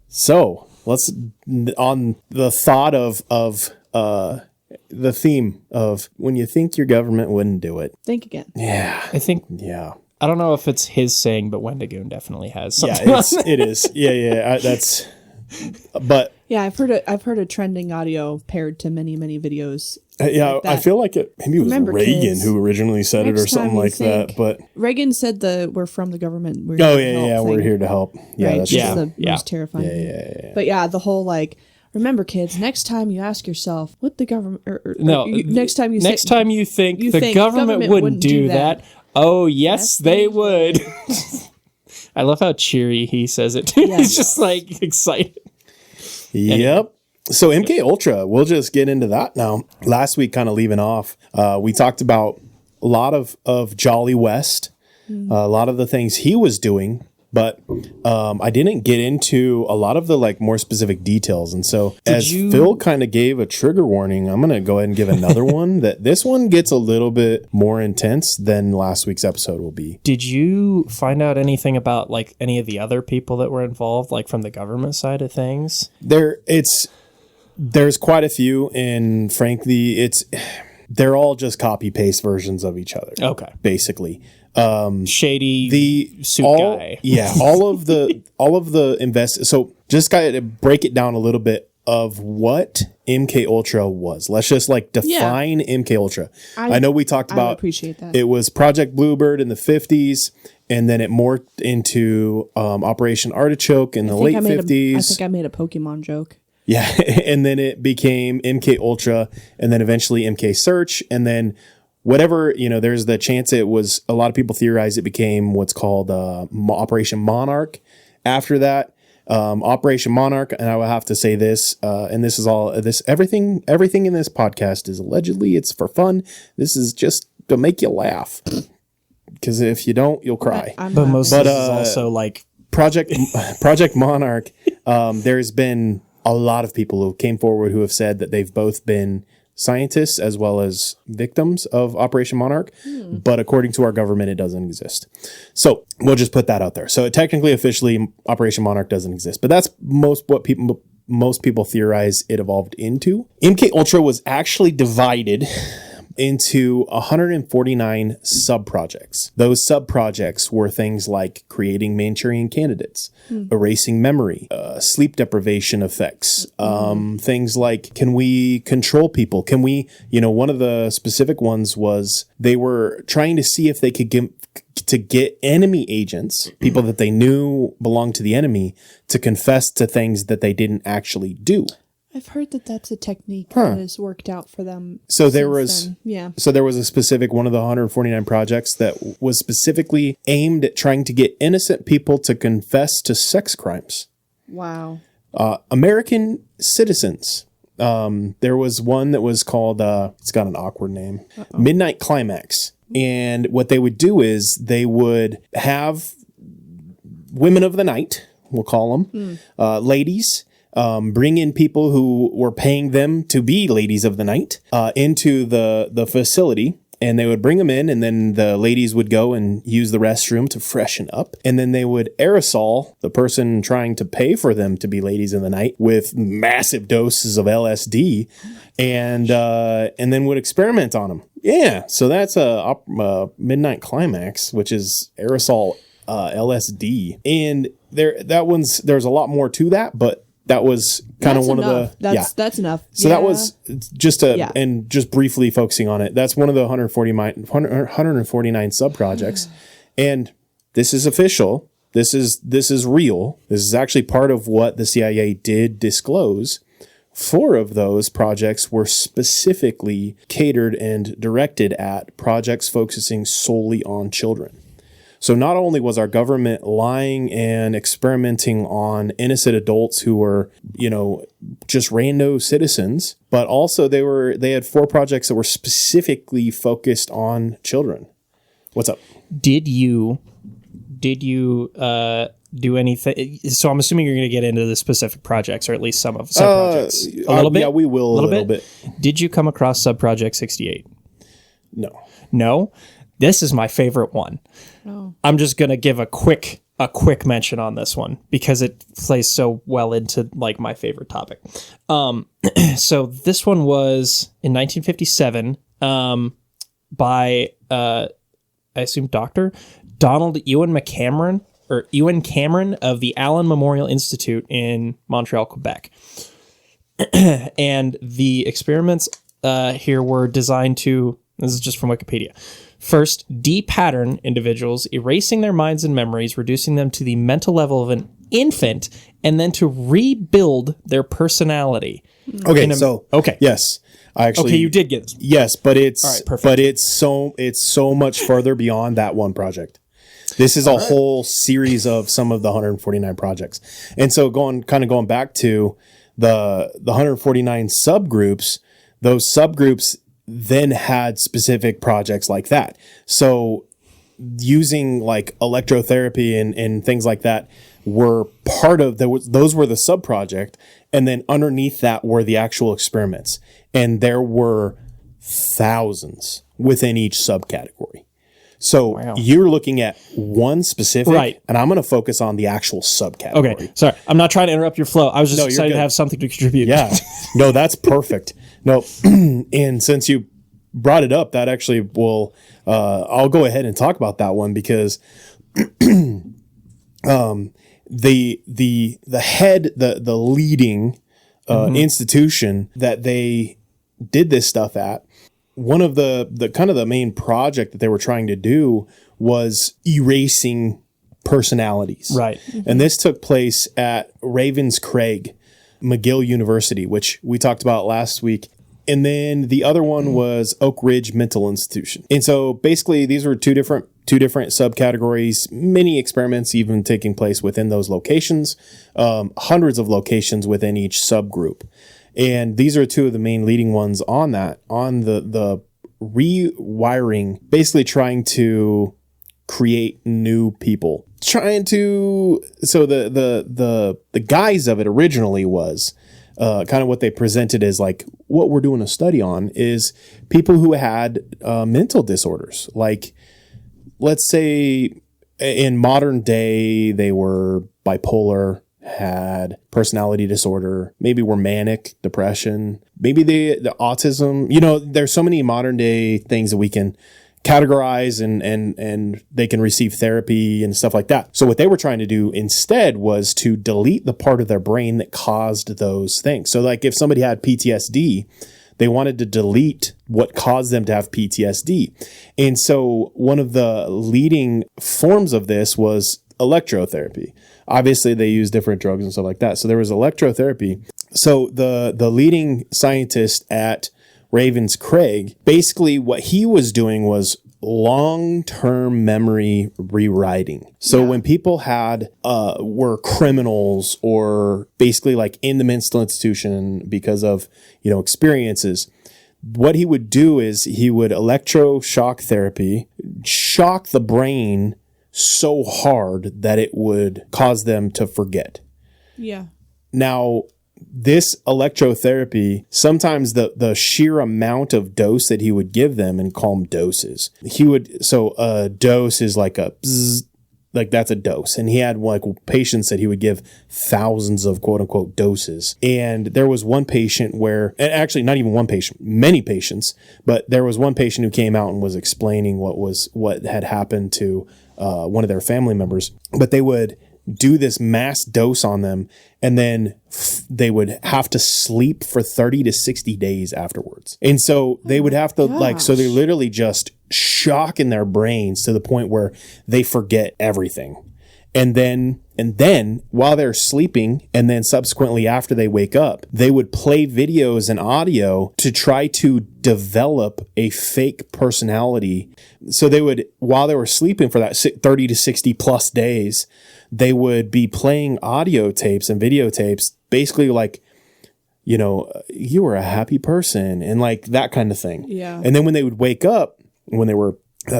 So let's, on the thought of the theme of when you think your government wouldn't do it. Think again. Yeah. I think. Yeah. I don't know if it's his saying, but Wendigoon definitely has something. Yeah, it is. Yeah. But yeah, I've heard a trending audio paired to many videos. I feel like maybe it was Reagan who originally said it or something like that. But Reagan said we're from the government. We're we're here to help. Yeah, right? that's the most terrifying. Yeah. But the whole like, Remember, kids, next time you ask yourself what the government... next time you think the government wouldn't do that. Oh, yes, they would. I love how cheery he says it. Yeah, He's just like excited. Yep. So MKUltra, we'll just get into that now. Last week, kind of leaving off, we talked about a lot of Jolly West, a lot of the things he was doing, but I didn't get into a lot of the like more specific details. And so Phil kind of gave a trigger warning, I'm going to go ahead and give another one that this one gets a little bit more intense than last week's episode will be. Did you find out anything about like any of the other people that were involved, like from the government side of things? There's quite a few, and frankly, they're all just copy paste versions of each other. Okay. Basically. Shady suit guy. Yeah, all of the so just kind of break it down a little bit of what MKUltra was. Let's just like define MKUltra. I know we talked about, appreciate that. It was Project Bluebird in the 50s, and then it morphed into Operation Artichoke in the late 50s. I think I made a Pokemon joke. Yeah, and then it became MKUltra, and then eventually MK Search, and then whatever, there's the chance it was, a lot of people theorize it became what's called Operation Monarch after that. Operation Monarch, and I will have to say this, and this is all, everything in this podcast is allegedly, it's for fun. This is just to make you laugh, because if you don't, you'll cry. But most of this is also like... Project Monarch, there's been a lot of people who came forward who have said that they've both been scientists as well as victims of Operation Monarch. But according to our government, it doesn't exist. So we'll just put that out there. So technically, officially, Operation Monarch doesn't exist. But that's most people theorize it evolved into. MKUltra was actually divided into 149 sub-projects. Those sub-projects were things like creating Manchurian candidates, erasing memory, sleep deprivation effects, things like, can we control people? Can we, one of the specific ones was they were trying to see if they could get enemy agents, people that they knew belonged to the enemy, to confess to things that they didn't actually do. I've heard that that's a technique that has worked out for them. So there was, So there was a specific one of the 149 projects that was specifically aimed at trying to get innocent people to confess to sex crimes. Wow. American citizens. There was one that was called, it's got an awkward name, Midnight Climax. And what they would do is they would have women of the night, we'll call them, ladies, bring in people who were paying them to be ladies of the night into the facility, and they would bring them in, and then the ladies would go and use the restroom to freshen up, and then they would aerosol the person trying to pay for them to be ladies of the night with massive doses of LSD, and then would experiment on them. Yeah, so that's a Midnight Climax, which is aerosol LSD, and there's a lot more to that, but that was kind of one enough. of the... That's enough. So that was just and just briefly focusing on it, that's one of the 149 sub-projects. And this is official. This is real. This is actually part of what the CIA did disclose. 4 of those projects were specifically catered and directed at projects focusing solely on children. So not only was our government lying and experimenting on innocent adults who were, just rando citizens, but also they had 4 projects that were specifically focused on children. What's up? Did you do anything? So I'm assuming you're going to get into the specific projects, or at least some projects. A little bit? Yeah, we will a little bit. Did you come across Subproject 68? No? This is my favorite one. Oh. I'm just going to give a quick mention on this one because it plays so well into like my favorite topic. So this one was in 1957 by I assume Dr. Donald Ewan Cameron of the Allen Memorial Institute in Montreal, Quebec. And the experiments here were designed to, this is just from Wikipedia, first, de-pattern individuals, erasing their minds and memories, reducing them to the mental level of an infant, and then to rebuild their personality. Okay, okay. yes. I actually Okay, you did get this. Yes, but it's All right, perfect. but it's so much further beyond that one project. This is a whole series of some of the 149 projects. And so going back to the 149 subgroups, those subgroups then had specific projects like that. So using like electrotherapy and things like that were part of those were the sub project, and then underneath that were the actual experiments, and there were thousands within each subcategory. So you're looking at one specific, right? And I'm going to focus on the actual subcategory. Okay, sorry, I'm not trying to interrupt your flow. I was just excited to have something to contribute. Yeah, no, that's perfect. No, and since you brought it up, that actually will. I'll go ahead and talk about that one because the head, the leading institution that they did this stuff at, one of the kind of the main project that they were trying to do was erasing personalities. Right. And this took place at Ravenscraig, McGill University, which we talked about last week. And then the other one was Oak Ridge Mental Institution. And so basically these were two different subcategories, many experiments even taking place within those locations, hundreds of locations within each subgroup. And these are two of the main leading ones on that, on the rewiring, basically trying to create new people. So the guise of it originally was kind of what they presented as like what we're doing a study on is people who had mental disorders. Like, let's say in modern day, they were bipolar, had personality disorder, maybe were manic, depression, maybe the autism. You know, there's so many modern day things that we can categorize and they can receive therapy and stuff like that. So what they were trying to do instead was to delete the part of their brain that caused those things. So like if somebody had PTSD, they wanted to delete what caused them to have PTSD. And so one of the leading forms of this was electrotherapy. Obviously, they use different drugs and stuff like that. So there was electrotherapy. So the leading scientist at Ravenscraig, basically what he was doing was long-term memory rewriting. So when people were criminals or basically like in the mental institution because of, experiences, what he would do is he would electroshock therapy, shock the brain so hard that it would cause them to forget. Yeah. Now, this electrotherapy, sometimes the sheer amount of dose that he would give them and call them doses. So a dose is like a bzz, like that's a dose. And he had like patients that he would give thousands of quote unquote doses. And there was one patient and actually not even one patient, many patients, but there was one patient who came out and was explaining what had happened to one of their family members. But they would do this mass dose on them, and then they would have to sleep for 30 to 60 days afterwards. And so they would have to so they're literally just shocking their brains to the point where they forget everything. And then while they're sleeping, and then subsequently after they wake up, they would play videos and audio to try to develop a fake personality. So they would, while they were sleeping for that 30 to 60 plus days, they would be playing audio tapes and videotapes, basically like, you were a happy person and like that kind of thing. Yeah. And then when they would wake up, when they were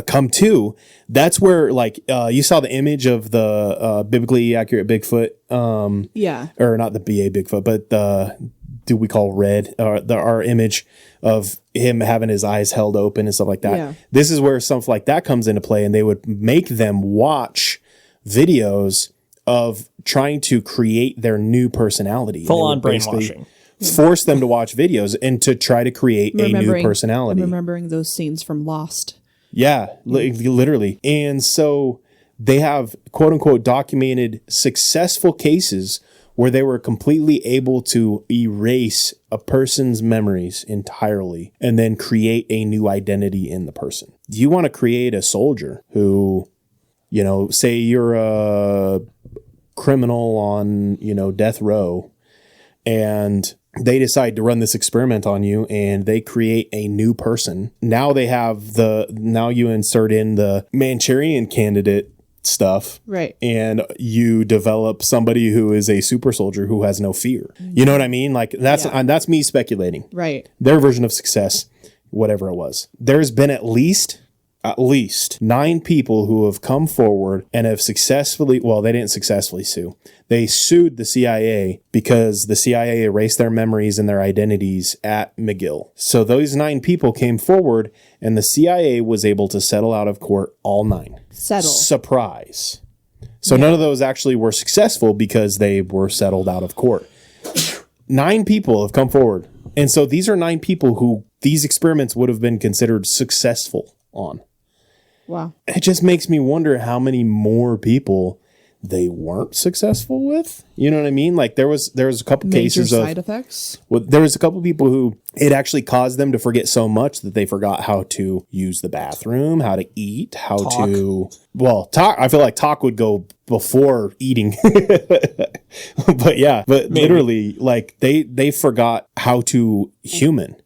come to, that's where like you saw the image of the biblically accurate Bigfoot. Or not the BA Bigfoot, but do we call red our image of him having his eyes held open and stuff like that. Yeah. This is where stuff like that comes into play, and they would make them watch videos of trying to create their new personality. Full on brainwashing. Force them to watch videos and to try to create a new personality. I'm remembering those scenes from Lost. Yeah, literally. And so they have quote unquote documented successful cases where they were completely able to erase a person's memories entirely and then create a new identity in the person. Do you want to create a soldier who, say you're a criminal on, death row, and they decide to run this experiment on you, and they create a new person. Now now you insert in the Manchurian candidate stuff. Right. And you develop somebody who is a super soldier who has no fear. You know what I mean? Like that's me speculating. Right. Their version of success, whatever it was. There's been at least 9 people who have come forward and have successfully, well, they didn't successfully sue. They sued the CIA because the CIA erased their memories and their identities at McGill. So those 9 people came forward, and the CIA was able to settle out of court all 9. Settle. Surprise. So none of those actually were successful because they were settled out of court. 9 people have come forward. And so these are 9 people who these experiments would have been considered successful on. Wow. It just makes me wonder how many more people they weren't successful with. You know what I mean? Like there was a couple cases of side effects. Well, there was a couple people who it actually caused them to forget so much that they forgot how to use the bathroom, how to eat, how Talk. to talk. I feel like talk would go before eating. But literally, like they forgot how to human.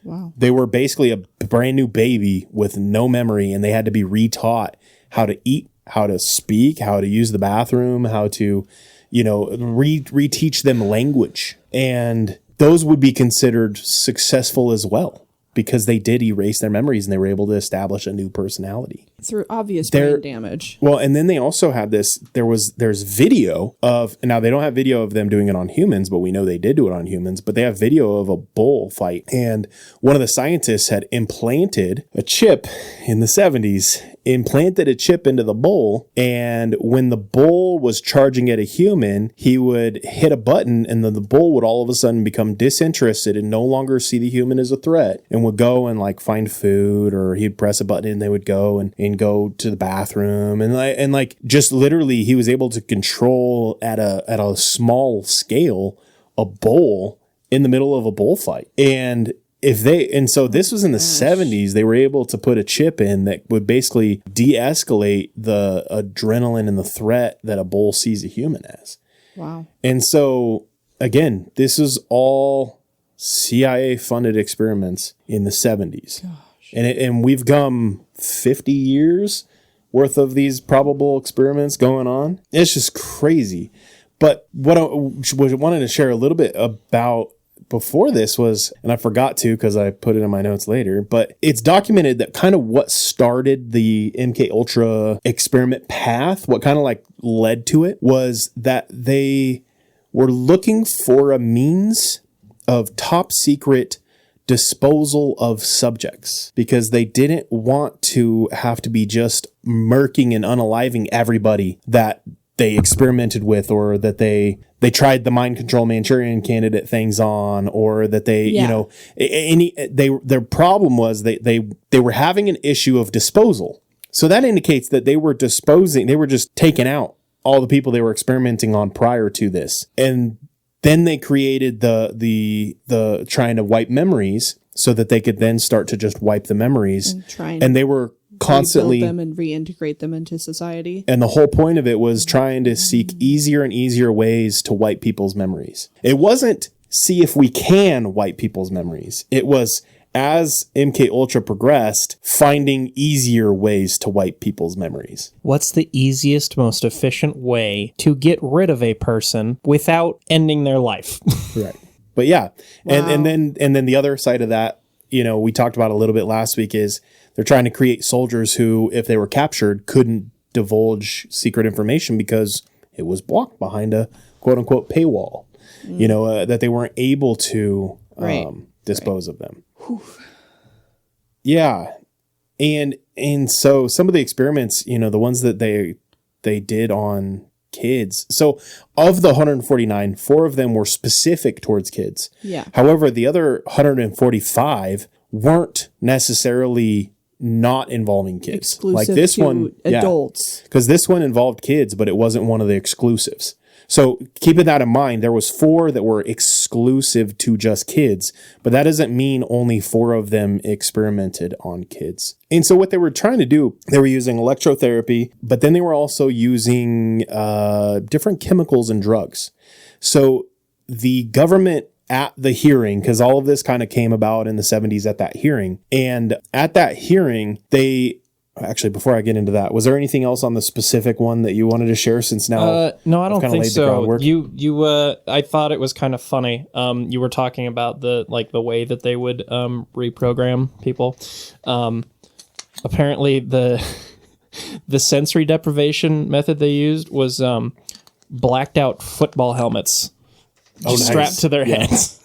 Wow. They were basically a brand new baby with no memory, and they had to be retaught how to eat, how to speak, how to use the bathroom, how to, reteach them language. And those would be considered successful as well because they did erase their memories and they were able to establish a new personality. Through obvious brain damage. Well, and then they also had this, there's video of, now they don't have video of them doing it on humans, but we know they did do it on humans, but they have video of a bull fight. And one of the scientists had implanted a chip in the 70s, implanted a chip into the bull. And when the bull was charging at a human, he would hit a button and then the bull would all of a sudden become disinterested and no longer see the human as a threat and would go and like find food, or he'd press a button and they would go and go to the bathroom. And like just literally he was able to control at a small scale a bull in the middle of a bullfight. And so this was in the 70s, they were able to put a chip in that would basically de-escalate the adrenaline and the threat that a bull sees a human as. Wow. And so, again, this is all CIA-funded experiments in the 70s. Gosh. And we've come 50 years worth of these probable experiments going on. It's just crazy. But what I wanted to share a little bit about before this was, and I forgot to because I put it in my notes later, but it's documented that kind of what started the MKUltra experiment path, what kind of like led to it, was that they were looking for a means of top secret disposal of subjects because they didn't want to have to be just murking and unaliving everybody that they experimented with, or that they tried the mind control Manchurian candidate things on, or that their problem was they were having an issue of disposal. So that indicates that they were just taking out all the people they were experimenting on prior to this. And then they created the trying to wipe memories so that they could then start to just wipe the memories. And they were constantly rebuild them and reintegrate them into society. And the whole point of it was trying to seek easier and easier ways to wipe people's memories. It wasn't see if we can wipe people's memories. It was, as MKUltra progressed, finding easier ways to wipe people's memories. What's the easiest, most efficient way to get rid of a person without ending their life? Right. But yeah. Wow. And then the other side of that, we talked about a little bit last week, is they're trying to create soldiers who, if they were captured, couldn't divulge secret information because it was blocked behind a quote unquote paywall, that they weren't able to dispose of them. Whew. Yeah. And so some of the experiments, the ones that they did on kids. So of the 149, 4 of them were specific towards kids. Yeah. However, the other 145 weren't necessarily not involving kids. Exclusive like this to one, adults. Because this one involved kids, but it wasn't one of the exclusives. So keeping that in mind, there was 4 that were exclusive to just kids, but that doesn't mean only 4 of them experimented on kids. And so what they were trying to do, they were using electrotherapy, but then they were also using different chemicals and drugs. So the government at the hearing, because all of this kind of came about in the 70s at that hearing, and at that hearing, actually, before I get into that, was there anything else on the specific one that you wanted to share since now? No, I don't I've think laid the so. groundwork? I thought it was kind of funny. You were talking about the way that they would reprogram people. Apparently, the sensory deprivation method they used was blacked out football helmets strapped to their heads.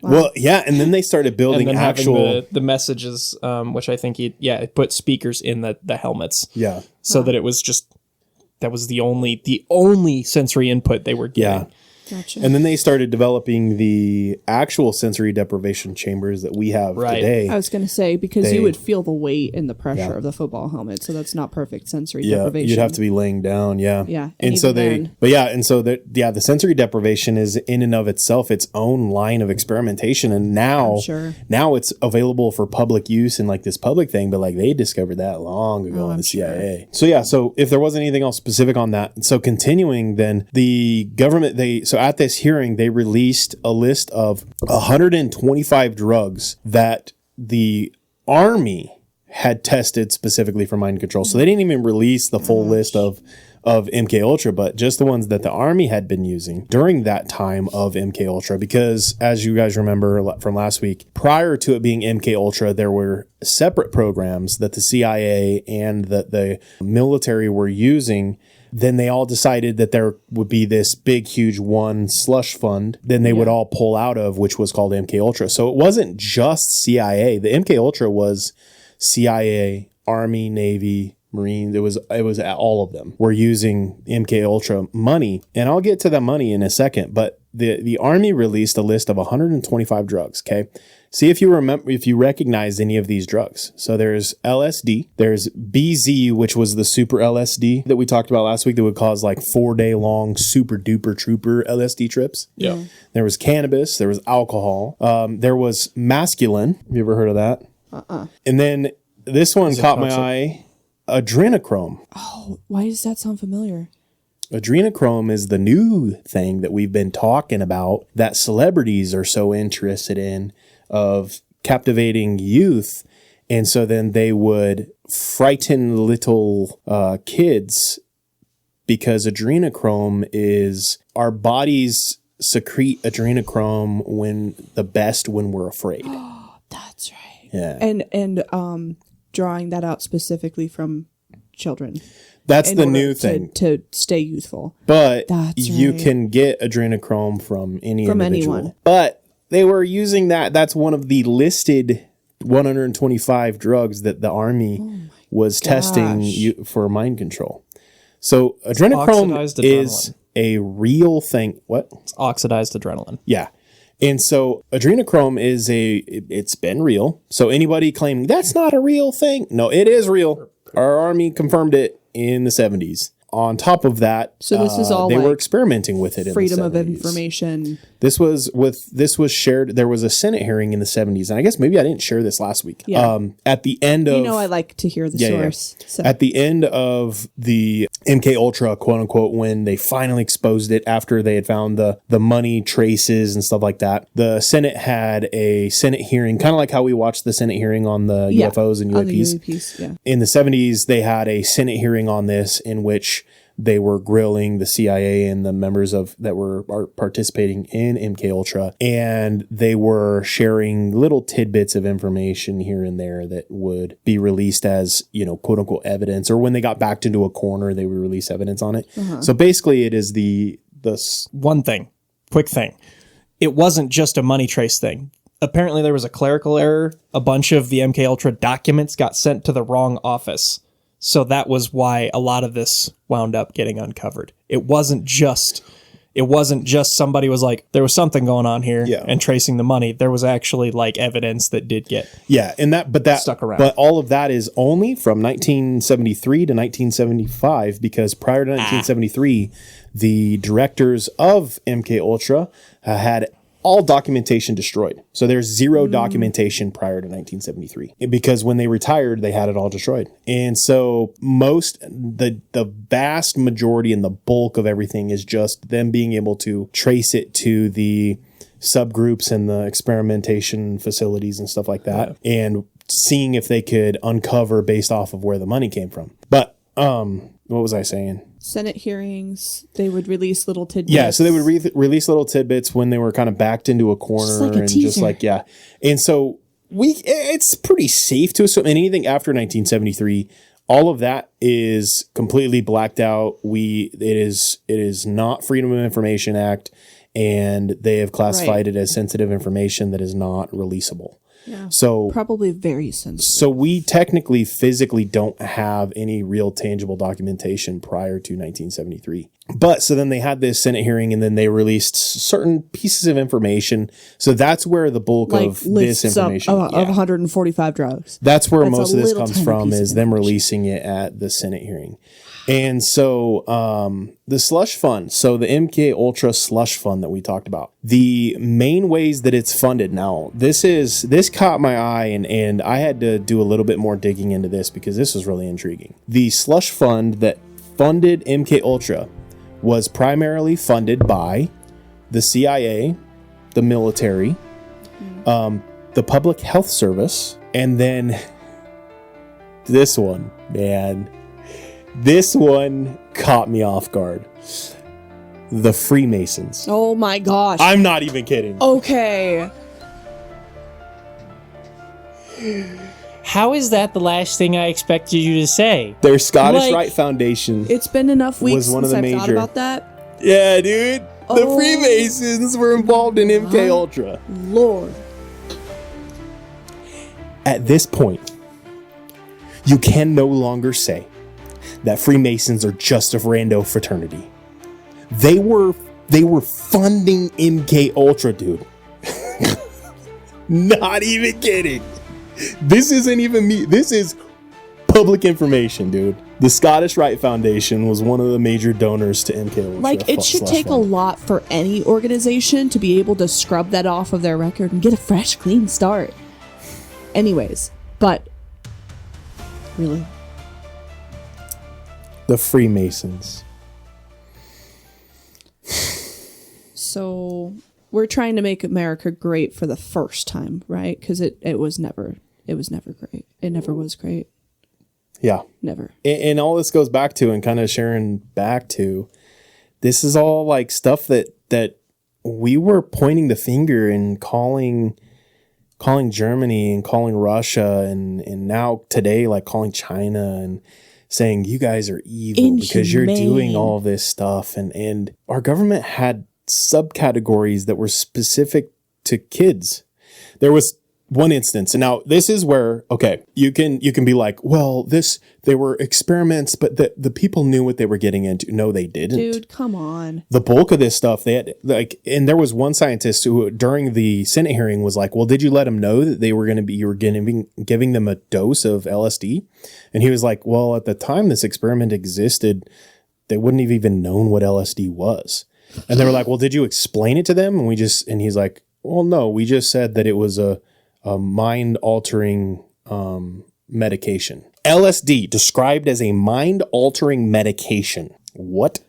Well, yeah, and then they started building and then actual having the messages, which I think it put speakers in the helmets. Yeah. So that it was that was the only sensory input they were getting. Yeah. Gotcha. And then they started developing the actual sensory deprivation chambers that we have today. I was going to say, because you would feel the weight and the pressure of the football helmet, so that's not perfect sensory deprivation. You'd have to be laying down, Yeah. And so the sensory deprivation is in and of itself its own line of experimentation, and now it's available for public use and like this public thing, but like they discovered that long ago in the CIA. So if there wasn't anything else specific on that, so continuing then the government at this hearing, they released a list of 125 drugs that the Army had tested specifically for mind control. So they didn't even release the full list of MKUltra, but just the ones that the Army had been using during that time of MKUltra. Because as you guys remember from last week, prior to it being MKUltra, there were separate programs that the CIA and that the military were using. Then they all decided that there would be this big, huge one slush fund. Then they would all pull out of, which was called MKUltra. So it wasn't just CIA. The MKUltra was CIA, Army, Navy, Marines. It was all of them were using MKUltra money. And I'll get to the money in a second. But the Army released a list of 125 drugs. Okay. See if you recognize any of these drugs. So there's LSD, there's BZ, which was the super LSD that we talked about last week that would cause like 4-day long super duper trooper LSD trips. Yeah. There was cannabis, there was alcohol, there was masculine. Have you ever heard of that? And then this one caught my eye, adrenochrome. Oh, why does that sound familiar? Adrenochrome is the new thing that we've been talking about that celebrities are so interested in, of captivating youth. And so then they would frighten little kids, because adrenochrome is our bodies secrete adrenochrome when we're afraid. That's right. Yeah. And drawing that out specifically from children. That's the new thing. To stay youthful. But That's you right. can get adrenochrome from individual. Anyone. But they were using that. That's one of the listed 125 drugs that the Army was testing for mind control. So adrenochrome is a real thing. What? It's oxidized adrenaline. Yeah. And so adrenochrome it's been real. So anybody claiming that's not a real thing, no, it is real. Our Army confirmed it in the 70s. On top of that, so this is all they like were experimenting with it. Freedom in the 70s. of information. This was shared. There was a Senate hearing in the 70s, and I guess maybe I didn't share this last week. Yeah. At the end of, I like to hear the source. Yeah. So. At the end of the MKUltra, quote unquote, when they finally exposed it after they had found the money traces and stuff like that, the Senate had a Senate hearing, kind of like how we watched the Senate hearing on the UFOs and UAPs. On the UAPs, yeah. In the 70s, they had a Senate hearing on this in which they were grilling the CIA and the members that were participating in MKUltra, and they were sharing little tidbits of information here and there that would be released as, quote unquote evidence, or when they got backed into a corner, they would release evidence on it. So basically it is the one thing, quick thing. It wasn't just a money trace thing. Apparently there was a clerical error. A bunch of the MKUltra documents got sent to the wrong office. So that was why a lot of this wound up getting uncovered. It wasn't just somebody was like, there was something going on here and tracing the money. There was actually like evidence that did get stuck around. But all of that is only from 1973 to 1975, because prior to 1973, the directors of MKUltra had all documentation destroyed. So there's zero documentation prior to 1973 because when they retired, they had it all destroyed. And so the vast majority and the bulk of everything is just them being able to trace it to the subgroups and the experimentation facilities and stuff like that, and seeing if they could uncover based off of where the money came from. But what was I saying? Senate hearings, they would release little tidbits. Yeah, so they would release little tidbits when they were kind of backed into a corner, just like a and teaser. just like, yeah. And so it's pretty safe to assume anything after 1973, all of that is completely blacked out. It is not Freedom of Information Act, and they have classified it as sensitive information that is not releasable. Yeah. So probably very sensitive. So we technically physically don't have any real tangible documentation prior to 1973. But so then they had this Senate hearing, and then they released certain pieces of information. So that's where the bulk of this information of 145 drugs. That's where That's most a of this little comes tiny from, piece is of them information. releasing it at the Senate hearing. And so the slush fund, so the MKUltra slush fund that we talked about, the main ways that it's funded. Now, this caught my eye, and I had to do a little bit more digging into this because this was really intriguing. The slush fund that funded MKUltra was primarily funded by the CIA, the military, the Public Health Service, and then this one, man. This one caught me off guard. The Freemasons. Oh my gosh. I'm not even kidding. Okay. How is that the last thing I expected you to say? Their Scottish Like- Rite Foundation. It's been enough weeks Was one of since the I've thought major- about that. Yeah, dude. The Oh. Freemasons were involved in MKUltra. Lord. At this point, you can no longer say that Freemasons are just a rando fraternity. They were funding MKUltra, dude. Not even kidding. This isn't even me. This is public information, dude. The Scottish Rite Foundation was one of the major donors to MKUltra. Like, it should take a lot for any organization to be able to scrub that off of their record and get a fresh, clean start. Anyways, but really, The Freemasons. so we're trying to make America great for the first time, right? Because it was never great. It never was great. Yeah. Never. And all this goes back to, and kind of sharing back to, this is all like stuff that we were pointing the finger and calling Germany and calling Russia and now today, like calling China and saying you guys are evil because you're doing all this stuff. And our government had subcategories that were specific to kids. There was one instance, and now this is where, okay, you can be like, well, they were experiments, but the people knew what they were getting into. No, they didn't. Dude, come on. The bulk of this stuff, they had and there was one scientist who during the Senate hearing was like, well, did you let them know that you were going to be giving them a dose of LSD? And he was like, well, at the time this experiment existed, they wouldn't have even known what LSD was. And they were like, well, did you explain it to them? And he's like, well, no, we just said that it was a mind-altering medication. LSD, described as a mind-altering medication. What?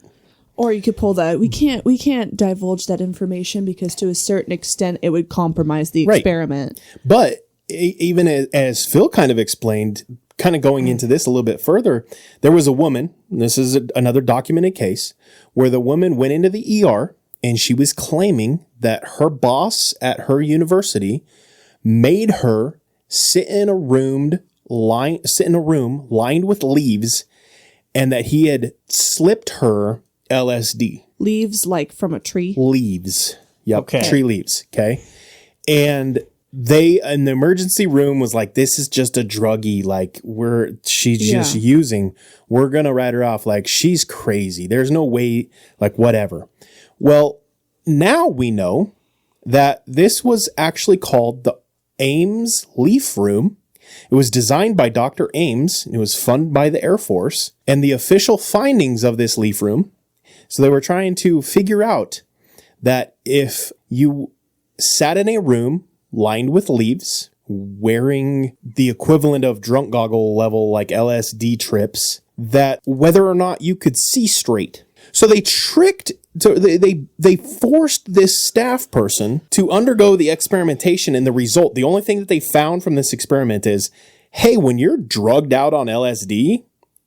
Or you could pull that. We can't divulge that information because to a certain extent it would compromise the experiment. But even as Phil kind of explained, kind of going into this a little bit further, there was a woman, this is another documented case, where the woman went into the ER and she was claiming that her boss at her university made her sit in a room lined with leaves, and that he had slipped her LSD. Leaves like from a tree. Leaves. Yep. Okay. Tree leaves. Okay. And they in the emergency room was like, this is just a druggie. Like she's just using. We're gonna write her off. Like, she's crazy. There's no way. Like, whatever. Well, now we know that this was actually called the Ames Leaf Room. It was designed by Dr. Ames. It was funded by the Air Force. And the official findings of this leaf room So they were trying to figure out that if you sat in a room lined with leaves, wearing the equivalent of drunk goggle level like LSD trips, that whether or not you could see straight. So they they forced this staff person to undergo the experimentation, and the result, the only thing that they found from this experiment is, hey, when you're drugged out on LSD,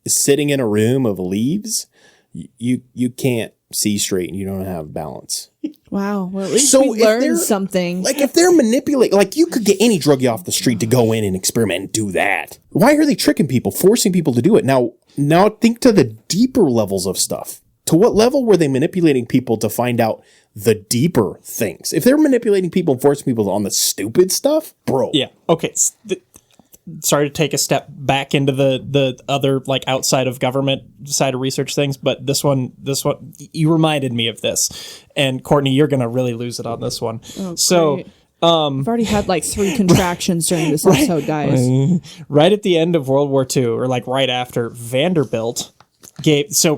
sitting in a room of leaves, you can't see straight and you don't have balance. Wow. Well, at least we learned something. Like, if they're manipulating, like, you could get any druggie off the street to go in and experiment and do that. Why are they tricking people, forcing people to do it? Now think to the deeper levels of stuff. To what level were they manipulating people to find out the deeper things? If they're manipulating people and forcing people on the stupid stuff, bro. Yeah. Okay. Sorry to take a step back into the other, like, outside of government side of research things, but this one, you reminded me of this. And Courtney, you're going to really lose it on this one. Oh, so, great. I've already had like 3 contractions during this episode, guys. Right at the end of World War II, or like right after, Vanderbilt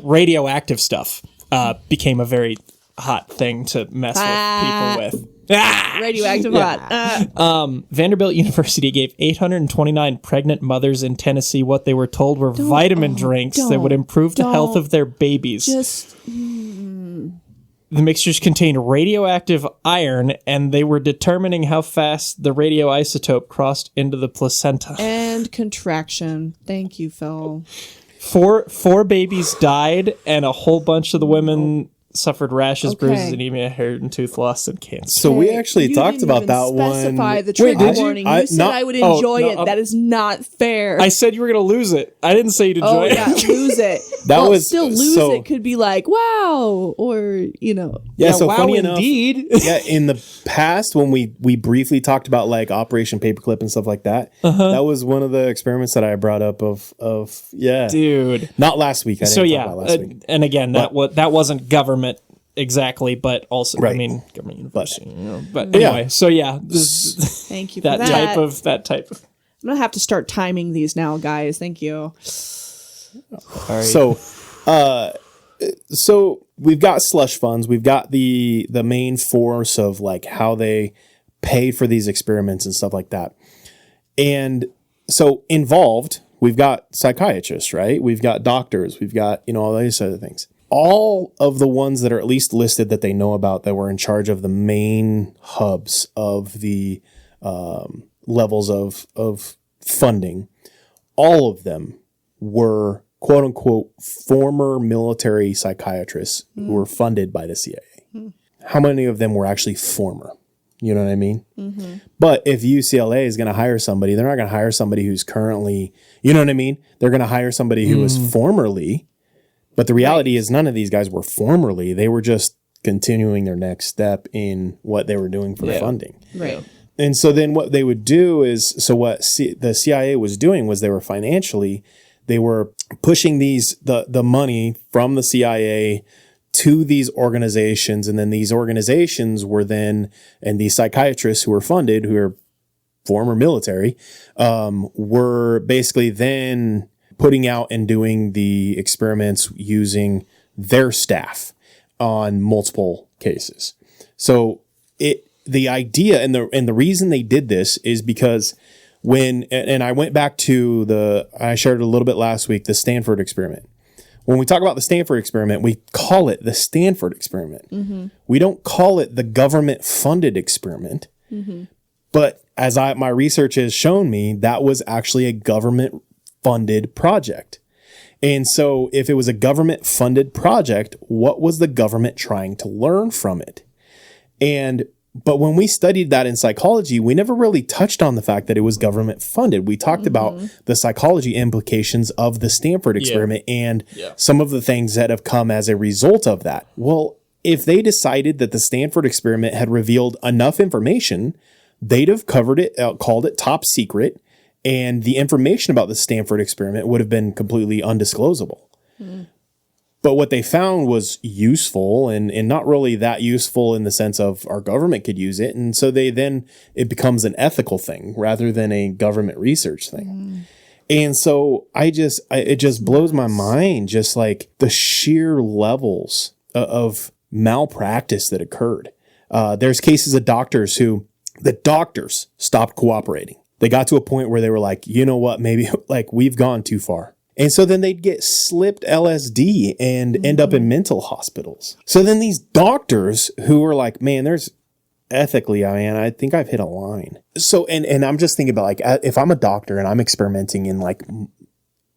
radioactive stuff became a very hot thing to mess with people with. Radioactive hot. Vanderbilt University gave 829 pregnant mothers in Tennessee what they were told were vitamin drinks that would improve the health of their babies. The mixtures contained radioactive iron, and they were determining how fast the radioisotope crossed into the placenta. And contraction. Thank you, Phil. Four babies died, and a whole bunch of the women suffered rashes, bruises, anemia, hair and tooth loss, and cancer. So we actually You talked didn't about even that one. specify the trigger warning. You said I would enjoy it. no, That is not fair. I said you were going to lose it. I didn't say you'd enjoy it. Lose it. Still lose it could be like, wow, or, you know. Yeah, so wow, funny enough. Indeed. Yeah, in the past, when we briefly talked about like Operation Paperclip and stuff like that, that was one of the experiments that I brought up of Dude. Not last week. I didn't talk about last week. And again, that wasn't government exactly, but also, right. I mean, government university, but anyway, so yeah. Thank you for that. That type of. I'm going to have to start timing these now, guys. Thank you. Right. So we've got slush funds. We've got the main force of like how they pay for these experiments and stuff like that. And so involved, we've got psychiatrists, right? We've got doctors. We've got, all these other things. All of the ones that are at least listed that they know about that were in charge of the main hubs of the levels of funding, all of them were quote unquote former military psychiatrists who were funded by the CIA. How many of them were actually former? You know what I mean? Mm-hmm. But if UCLA is going to hire somebody, they're not going to hire somebody who's currently, you know what I mean? They're going to hire somebody who was formerly. But the reality is none of these guys were formerly. They were just continuing their next step in what they were doing for the funding. Right. And so then what they would do is, the CIA was doing was they were pushing the money from the CIA to these organizations. And then these organizations were and these psychiatrists who were funded, who are former military, were basically then putting out and doing the experiments using their staff on multiple cases. So the idea and the reason they did this is because and I went back to I shared it a little bit last week, the Stanford experiment. When we talk about the Stanford experiment, we call it the Stanford experiment. Mm-hmm. We don't call it the government funded experiment. Mm-hmm. But as my research has shown me, that was actually a government funded project. And so if it was a government funded project, what was the government trying to learn from it? But when we studied that in psychology, we never really touched on the fact that it was government funded. We talked about the psychology implications of the Stanford experiment and some of the things that have come as a result of that. Well, if they decided that the Stanford experiment had revealed enough information, they'd have covered it, called it top secret, and the information about the Stanford experiment would have been completely undisclosable. But what they found was useful and not really that useful in the sense of our government could use it. And so it becomes an ethical thing rather than a government research thing. And so it just blows my mind, just like the sheer levels of malpractice that occurred. There's cases of doctors who the doctors stopped cooperating. They got to a point where they were like, you know what, maybe like we've gone too far. And so then they'd get slipped LSD and end up in mental hospitals. So then these doctors who were like, man, there's ethically, I think I've hit a line. So, and I'm just thinking about like, if I'm a doctor and I'm experimenting in like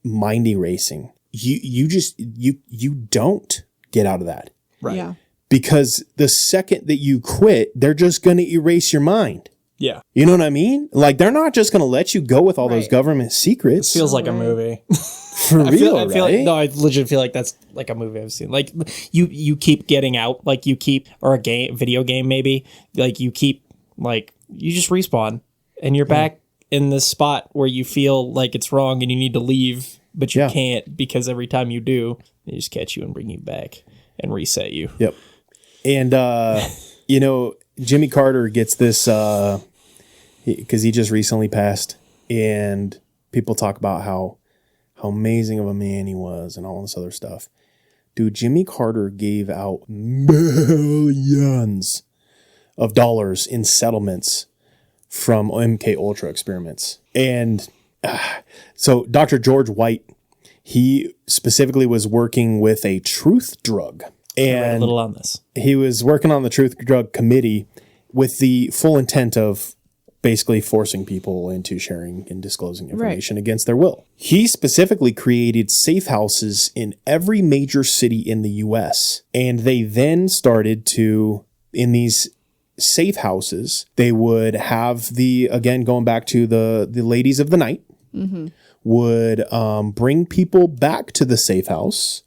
mind erasing, you don't get out of that. Right. Yeah. Because the second that you quit, they're just going to erase your mind. Yeah. You know what I mean? Like, they're not just going to let you go with all those Right. government secrets. Feels like a movie. For real, I feel right? no, I legit feel like that's like a movie I've seen. Like you keep getting out, like you keep, or a video game maybe, like you keep, like you just respawn and you're back in this spot where you feel like it's wrong and you need to leave, but you can't because every time you do, they just catch you and bring you back and reset you. Yep. And, you know, Jimmy Carter gets this, because he just recently passed, and people talk about how amazing of a man he was and all this other stuff. Dude, Jimmy Carter gave out millions of dollars in settlements from MKUltra experiments. And so Dr. George White, he specifically was working with a truth drug. I read a And little on this. he was working on the Truth Drug Committee with the full intent of basically forcing people into sharing and disclosing information against their will. He specifically created safe houses in every major city in the U.S. And they then started to, in these safe houses, they would have again, going back to the ladies of the night, would bring people back to the safe house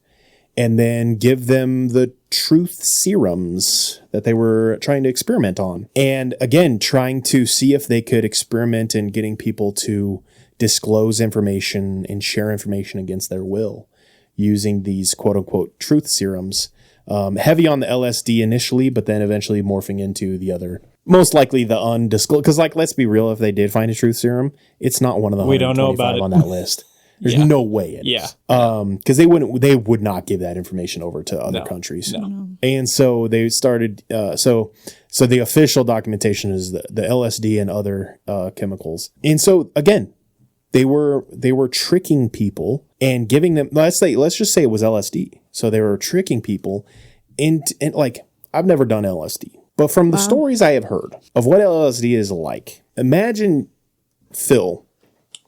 and then give them the truth serums that they were trying to experiment on. And again, trying to see if they could experiment in getting people to disclose information and share information against their will using these quote unquote truth serums. Heavy on the LSD initially, but then eventually morphing into the other, most likely the undisclosed. Because like, let's be real, if they did find a truth serum, it's not one of the We don't know about 125 it. on that list. There's no way it is. Because they would not give that information over to other countries. No. And so they started, so the official documentation is the LSD and other chemicals. And so again, they were tricking people and giving them, let's just say it was LSD. So they were tricking people and like, I've never done LSD, but from the stories I have heard of what LSD is like, imagine Phil.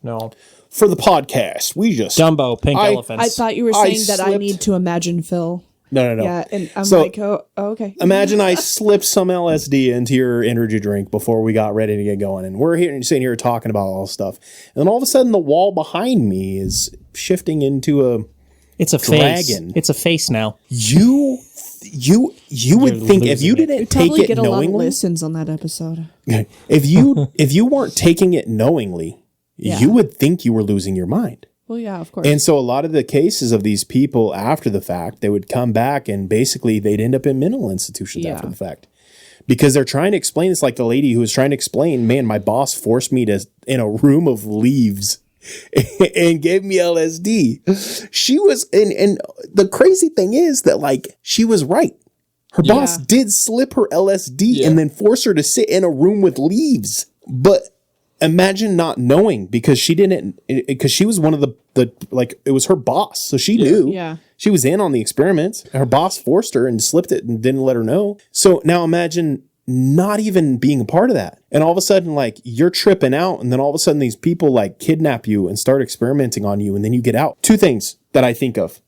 No. For the podcast, we just Dumbo, pink elephants. I thought you were saying that I slipped- need to imagine Phil. No. Yeah, and I'm So- like, oh, okay. Imagine I slipped some LSD into your energy drink before we got ready to get going, and we're here sitting here talking about all this stuff, and then all of a sudden the wall behind me is shifting into a It's a dragon. face. It's a face now. you would think if you losing it. didn't take Probably it get a lot of knowingly, listens on that episode. if you weren't taking it knowingly, you would think you were losing your mind. Well, yeah, of course. And so a lot of the cases of these people after the fact, they would come back and basically they'd end up in mental institutions after the fact. Because they're trying to explain this, like the lady who was trying to explain, man, my boss forced me to in a room of leaves and gave me LSD. She was, and the crazy thing is that like she was right. Her boss did slip her LSD and then force her to sit in a room with leaves. But imagine not knowing because she didn't, because she was one of the like, it was her boss. So she knew. Yeah. She was in on the experiments. Her boss forced her and slipped it and didn't let her know. So now imagine not even being a part of that. And all of a sudden, like, you're tripping out. And then all of a sudden, these people like kidnap you and start experimenting on you. And then you get out. Two things I think of.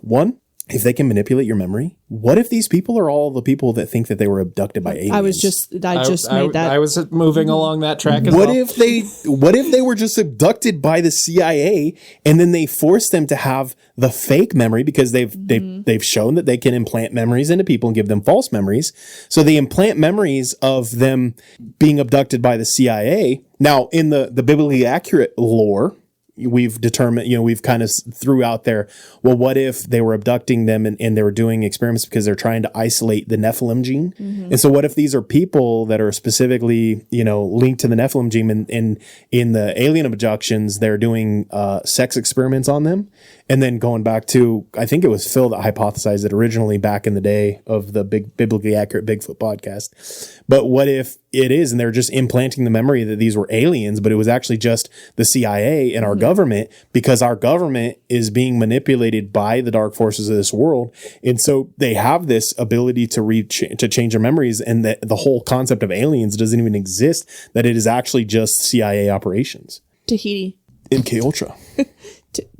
One, if they can manipulate your memory, what if these people are all the people that think that they were abducted by aliens? I just made that. I was moving along that track as What well. if they were just abducted by the CIA and then they forced them to have the fake memory because they've shown that they can implant memories into people and give them false memories. So they implant memories of them being abducted by the CIA. Now, in the biblically accurate lore, we've determined, we've kind of threw out there, well, what if they were abducting them and they were doing experiments because they're trying to isolate the Nephilim gene? And so what if these are people that are specifically, linked to the Nephilim gene and in the alien abductions, they're doing sex experiments on them. And then going back to, I think it was Phil that hypothesized it originally back in the day of the big biblically accurate Bigfoot podcast. But what if it is, and they're just implanting the memory that these were aliens, but it was actually just the CIA and our government, because our government is being manipulated by the dark forces of this world. And so they have this ability to change their memories, and that the whole concept of aliens doesn't even exist, that it is actually just CIA operations. Tahiti. MKUltra.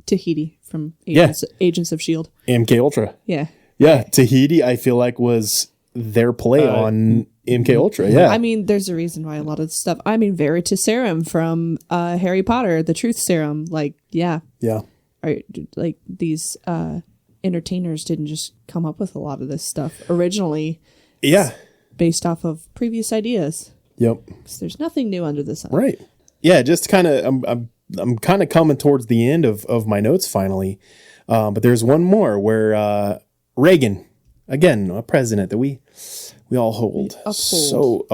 Tahiti from Agents of S.H.I.E.L.D. MKUltra. Yeah. Yeah, Tahiti, I feel like, was their play on MKUltra. Yeah. I mean, there's a reason why a lot of the stuff, I mean, Veritaserum from Harry Potter, the Truth Serum, like, yeah. Yeah. Like, these entertainers didn't just come up with a lot of this stuff originally. Yeah. Based off of previous ideas. Yep. Because there's nothing new under the sun. Right. Yeah, just kind of, I'm kind of coming towards the end of my notes finally. But there's one more where Reagan, again, a president that we all hold, so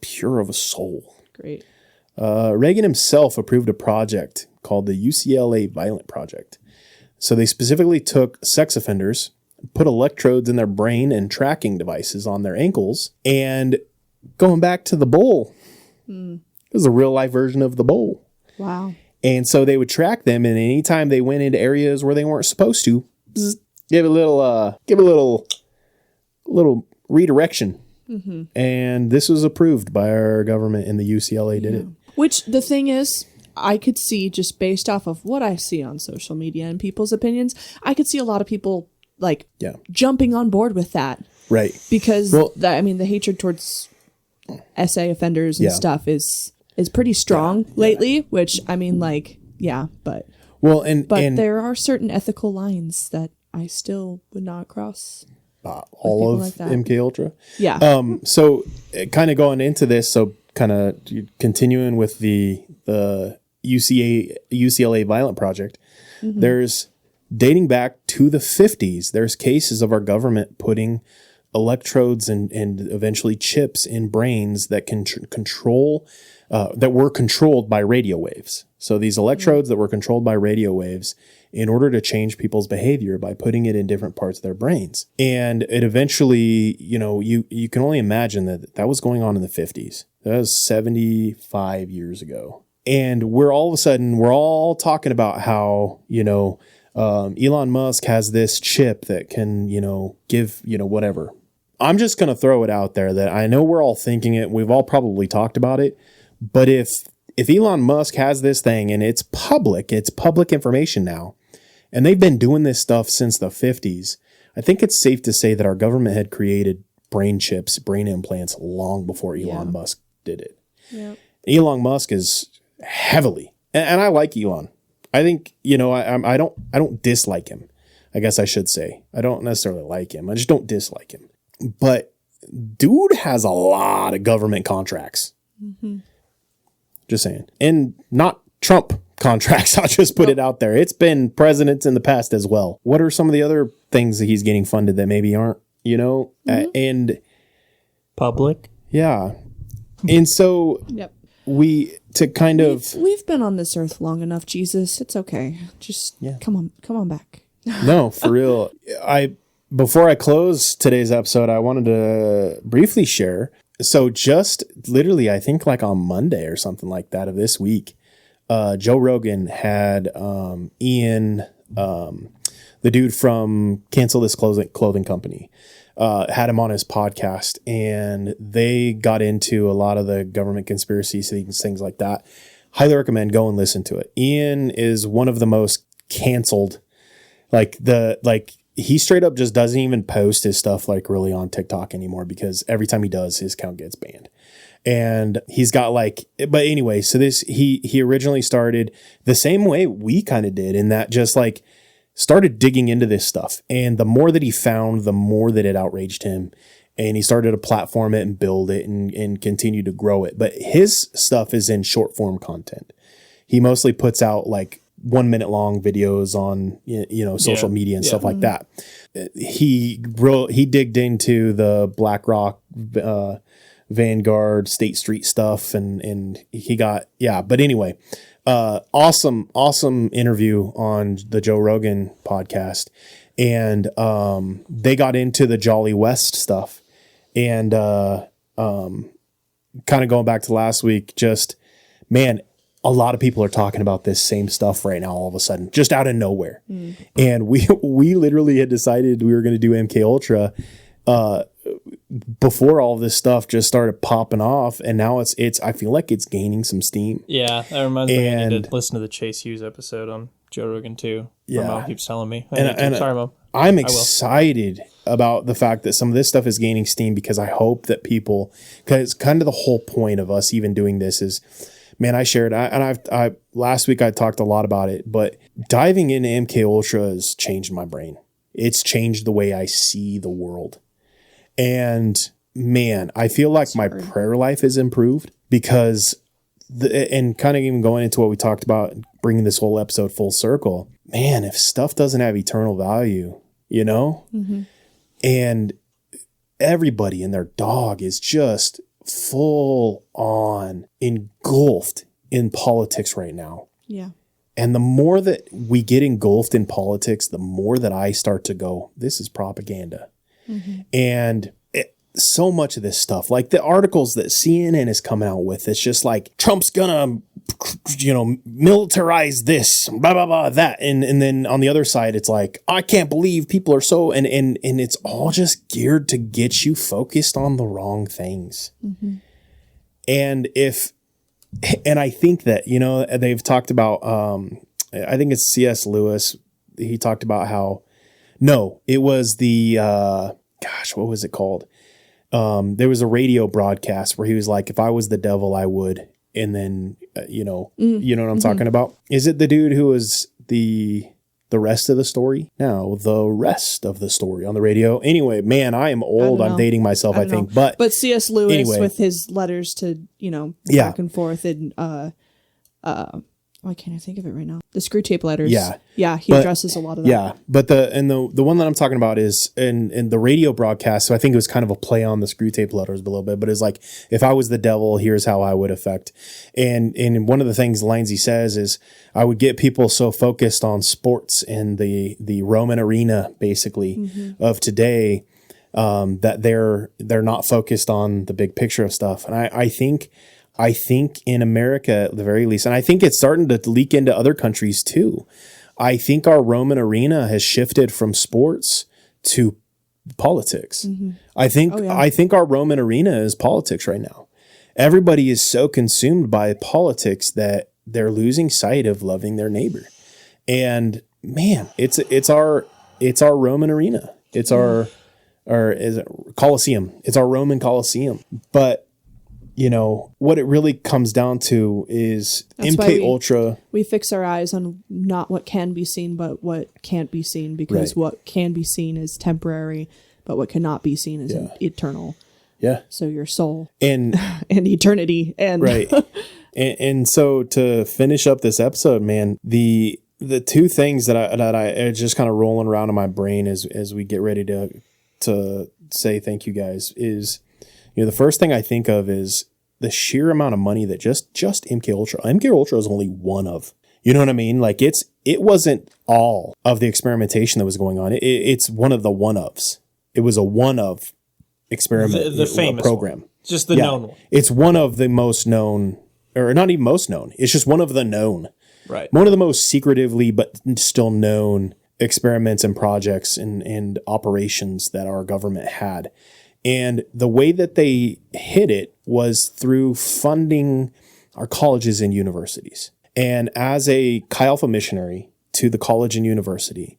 pure of a soul. Great. Reagan himself approved a project called the UCLA Violent Project. So they specifically took sex offenders, put electrodes in their brain and tracking devices on their ankles, and going back to the bowl, it was a real life version of the bowl. Wow. And so they would track them, and anytime they went into areas where they weren't supposed to, give a little redirection. Mm-hmm. And this was approved by our government, and the UCLA did it. Which, the thing is, I could see, just based off of what I see on social media and people's opinions, I could see a lot of people jumping on board with that. Right. Because the hatred towards SA offenders and stuff is pretty strong lately, which, I mean, but there are certain ethical lines that I still would not cross. All of like MKUltra. Yeah. So kind of going into this, so kind of continuing with the UCLA Violent Project, there's, dating back to the 50s, there's cases of our government putting electrodes and eventually chips in brains that can control, that were controlled by radio waves. So these electrodes that were controlled by radio waves in order to change people's behavior by putting it in different parts of their brains. And it eventually, you can only imagine that was going on in the 50s. That was 75 years ago. And we're all talking about how, Elon Musk has this chip that can, give, whatever. I'm just going to throw it out there that I know we're all thinking it. We've all probably talked about it. But if Elon Musk has this thing and it's public information now, and they've been doing this stuff since the 50s, I think it's safe to say that our government had created brain chips, brain implants long before Elon Musk did it. Yep. Elon Musk is heavily, and I like Elon. I think, I don't dislike him. I guess I should say. I don't necessarily like him. I just don't dislike him. But dude has a lot of government contracts. Mm-hmm. Just saying. And not Trump contracts. I'll just put it out there. It's been presidents in the past as well. What are some of the other things that he's getting funded that maybe aren't, and public? Yeah. And so we've been on this earth long enough, Jesus. It's okay. Just come on back. No, for real. Before I close today's episode, I wanted to briefly share. So just literally, I think like on Monday or something like that of this week, Joe Rogan had Ian, the dude from Cancel This Clothing Company, had him on his podcast, and they got into a lot of the government conspiracy things like that. Highly recommend go and listen to it. Ian is one of the most canceled, he straight up just doesn't even post his stuff really on TikTok anymore, because every time he does, his account gets banned. And he's got but anyway, so he originally started the same way we kind of did, in that just started digging into this stuff. And the more that he found, the more that it outraged him. And he started to platform it and build it and continue to grow it. But his stuff is in short form content. He mostly puts out 1 minute long videos on, social media and stuff like that. He digged into the BlackRock Vanguard, State Street stuff, and he got, yeah. But anyway, awesome interview on the Joe Rogan podcast, and they got into the Jolly West stuff, and kind of going back to last week, just man, a lot of people are talking about this same stuff right now all of a sudden, just out of nowhere. And we literally had decided we were going to do MKUltra before all this stuff just started popping off, and now it's I feel like it's gaining some steam. Yeah, that reminds me I need to listen to the Chase Hughes episode on Joe Rogan too. Yeah. My mom keeps telling me. Sorry, Mom. I'm excited about the fact that some of this stuff is gaining steam, because I hope that people, because kind of the whole point of us even doing this is, man, I last week I talked a lot about it, but diving into MKUltra has changed my brain. It's changed the way I see the world. And man, I feel like my prayer life has improved, because and kind of even going into what we talked about, bringing this whole episode full circle, man, if stuff doesn't have eternal value, you know, and everybody and their dog is just full on engulfed in politics right now. Yeah. And the more that we get engulfed in politics, the more that I start to go, this is propaganda. And so much of this stuff, like the articles that CNN is coming out with, it's just like, Trump's gonna, militarize this, blah, blah, blah, that. And then on the other side, it's like, I can't believe people are so, and it's all just geared to get you focused on the wrong things. And I think that, they've talked about, I think it's C.S. Lewis. He talked about how, no, it was the, what was it called? There was a radio broadcast where he was like, if I was the devil, I would. And then, you know what I'm talking about? Is it the dude who was the rest of the story? No, the rest of the story on the radio. Anyway, man, I am old. I'm dating myself, I think. But C.S. Lewis, anyway, with his letters to, back and forth, and why can't I think of it right now? The screw tape letters. Yeah, he addresses a lot of that. Yeah, but the one that I'm talking about is in the radio broadcast. So I think it was kind of a play on the screw tape letters a little bit, but it's like, if I was the devil, here's how I would affect. And one of the lines he says is, I would get people so focused on sports and the Roman arena, basically, of today, that they're not focused on the big picture of stuff. And I think in America, at the very least, and I think it's starting to leak into other countries too, I think our Roman arena has shifted from sports to politics. I think our Roman arena is politics right now. Everybody is so consumed by politics that they're losing sight of loving their neighbor. And man, it's our Roman arena. It's our is it Colosseum. It's our Roman Colosseum. But what it really comes down to is MKUltra. We fix our eyes on not what can be seen, but what can't be seen, because what can be seen is temporary, but what cannot be seen is eternal. Yeah. So your soul and eternity and right. and so to finish up this episode, man, the two things that I are just kind of rolling around in my brain as we get ready to say thank you guys is, the first thing I think of is the sheer amount of money that just MKUltra is only one of. You know what I mean? Like it wasn't all of the experimentation that was going on. It's one of the one-ofs. It was a one-of experiment, the famous program. One. Just the known one. It's one of the most known, or not even most known. It's just one of the known. Right. One of the most secretively but still known experiments and projects and operations that our government had. And the way that they hid it was through funding our colleges and universities. And as a Chi Alpha missionary to the college and university,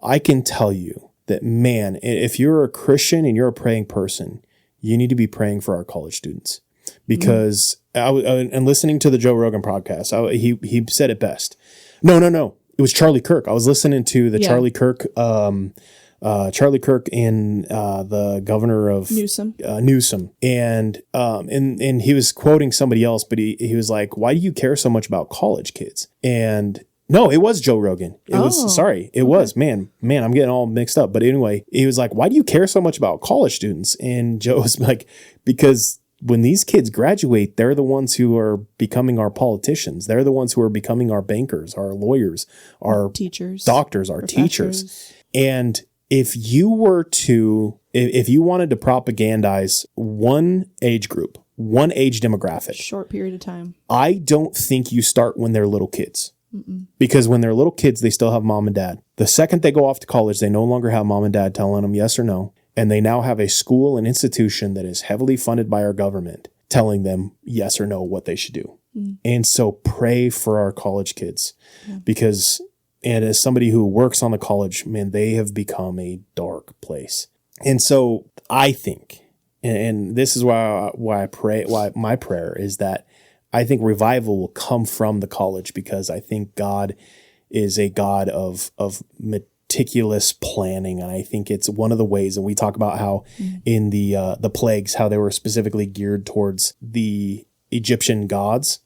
I can tell you that, man, if you're a Christian and you're a praying person, you need to be praying for our college students. Because and listening to the Joe Rogan podcast, he said it best. No. It was Charlie Kirk. I was listening to the Charlie Kirk and the governor of Newsom, and he was quoting somebody else, but he was like, "Why do you care so much about college kids?" And no, it was Joe Rogan. It was man. I'm getting all mixed up. But anyway, he was like, "Why do you care so much about college students?" And Joe was like, "Because when these kids graduate, they're the ones who are becoming our politicians. They're the ones who are becoming our bankers, our lawyers, our teachers, doctors, our teachers. And if you wanted to propagandize one age group, one age demographic, short period of time, I don't think you start when they're little kids. Because when they're little kids, they still have mom and dad. The second they go off to college, they no longer have mom and dad telling them yes or no. And they now have a school and institution that is heavily funded by our government telling them yes or no what they should do. And so pray for our college kids because, and as somebody who works on the college, man, they have become a dark place. And so I think, and this is why I pray, why my prayer is that I think revival will come from the college because I think God is a God of meticulous planning. And I think it's one of the ways, and we talk about how in the plagues, how they were specifically geared towards the Egyptian gods.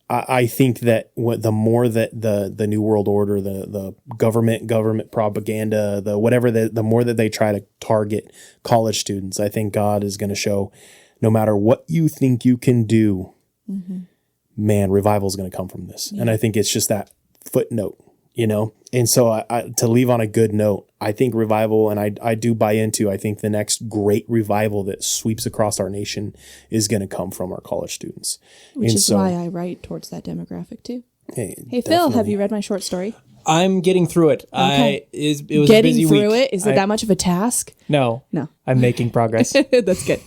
I think that the more that the New World Order, the government propaganda, the more that they try to target college students, I think God is going to show no matter what you think you can do, man, revival is going to come from this. And I think it's just that footnote, And so to leave on a good note, I think revival, and I do buy into, I think the next great revival that sweeps across our nation is going to come from our college students. Which is why I write towards that demographic too. Hey Phil, have you read my short story? I'm getting through it. Okay. It was getting a busy through week. it? Is it that much of a task? No. I'm making progress. That's good.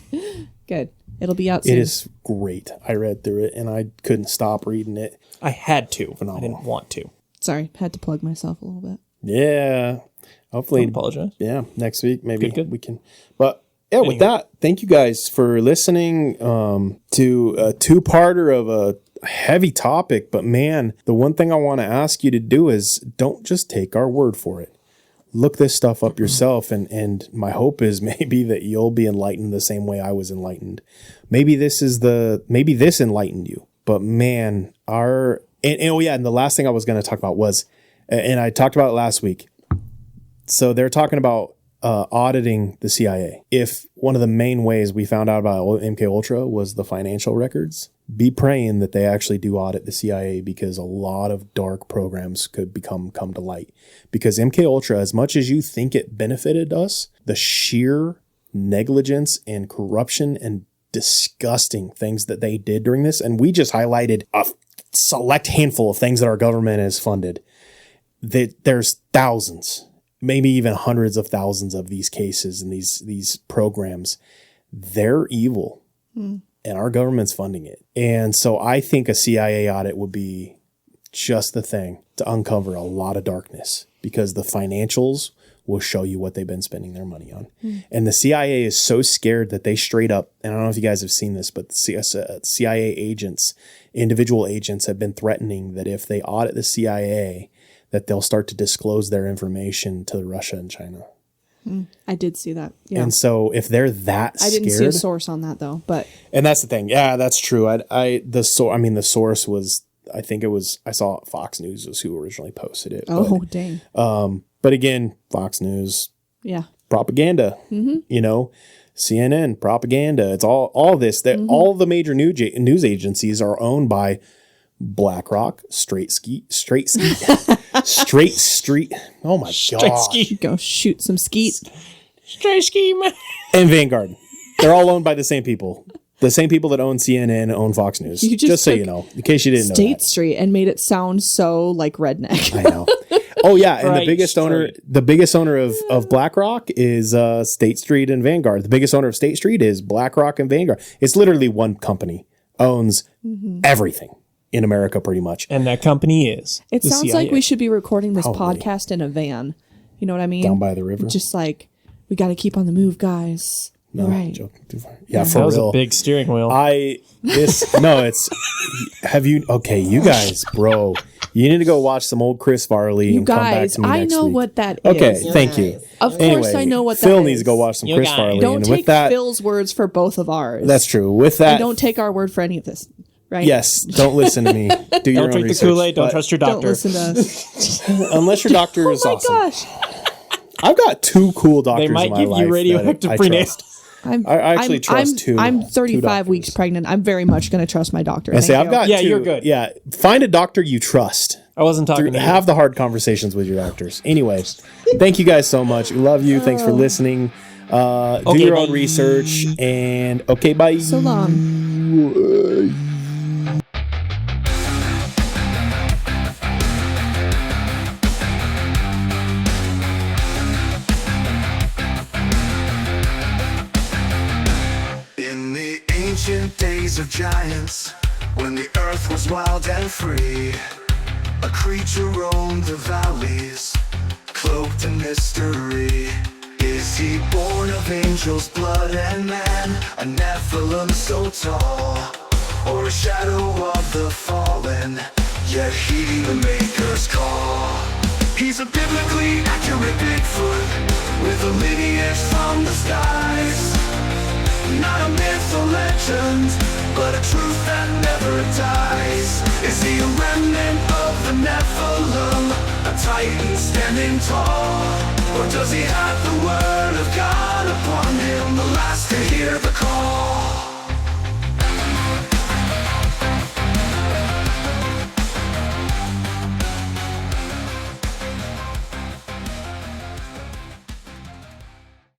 Good. It'll be out soon. It is great. I read through it and I couldn't stop reading it. I had to. Phenomenal. I didn't want to. Sorry, had to plug myself a little bit. Yeah. Hopefully. Don't apologize. Yeah. Next week, maybe Good. we can. But yeah, with that, thank you guys for listening to a two-parter of a heavy topic. But man, the one thing I want to ask you to do is don't just take our word for it. Look this stuff up yourself. And my hope is maybe that you'll be enlightened the same way I was enlightened. Maybe this enlightened you. But man, and the last thing I was going to talk about was, and I talked about it last week. So they're talking about auditing the CIA. If one of the main ways we found out about MKUltra was the financial records, be praying that they actually do audit the CIA because a lot of dark programs could come to light. Because MKUltra, as much as you think it benefited us, the sheer negligence and corruption and disgusting things that they did during this, and we just highlighted a select handful of things that our government has funded. There's thousands, maybe even hundreds of thousands of these cases and these programs. They're evil. And our government's funding it. And so I think a CIA audit would be just the thing to uncover a lot of darkness because the financials will show you what they've been spending their money on. And the CIA is so scared that they straight up, and I don't know if you guys have seen this, but CIA agents, individual agents have been threatening that if they audit the CIA, that they'll start to disclose their information to Russia and China. I did see that. Yeah. And so if they're that scared, I didn't see a source on that though, but. And that's the thing. Yeah, that's true. The source was, I think it was, I saw Fox News was who originally posted it. Oh, dang. But again, Fox News, yeah, propaganda, CNN, propaganda. It's all this, that all the major news agencies are owned by BlackRock, Straight Street. Oh my God. Go shoot some skeet. Straight ski, man. And Vanguard. They're all owned by the same people. The same people that own CNN own Fox News. Just so you know, in case you didn't know State Street and made it sound so like redneck. I know. Oh yeah, and Right, the biggest owner of BlackRock is State Street and Vanguard. The biggest owner of State Street is BlackRock and Vanguard. It's literally one company owns everything in America, pretty much. And that company is It the sounds CIA. like we should be recording this Probably. podcast in a van. You know what I mean? Down by the river. Just like, we got to keep on the move, guys. No, right. joking too far. Yeah, That for was real. a big steering wheel. You guys, bro. You need to go watch some old Chris Farley You and come back guys, to me I next know week. what that is. Okay, thank you. Of course Anyway, I know what that Phil is. needs to go watch some You Chris guys. Farley. Don't and take with that, Phil's words for both of ours. that's true. With that, And don't take our word for any of this. Right? yes, don't listen to me. Do your Don't own drink the research. Kool-Aid. Don't But trust your Don't doctor. listen to us. unless your doctor Oh is my awesome. gosh. I've got two cool doctors They might in my give life you radioactive that I prenatal. trust. I actually trust two. I'm two 35 doctors. weeks pregnant. I'm very much going to trust my doctor. I say Thank I've you. got Yeah, two. you're good. Yeah, find a doctor you trust. I wasn't talking to you. Have the hard conversations with your doctors. Anyways, thank you guys so much. We love you. Thanks for listening. Do your own bye. research and okay, bye. So long. In the ancient days of giants, when the earth was wild and free, a creature roamed the valleys, cloaked in mystery. Is he born of angels' blood and man, a Nephilim so tall, or a shadow of the fallen, yet heeding the Maker's call? He's a biblically accurate Bigfoot, with a lineage from the skies. Not a myth or legend, but a truth that never dies. Is he a remnant of the Nephilim, a titan standing tall? Or does he have the word of God upon him, the last to hear the call?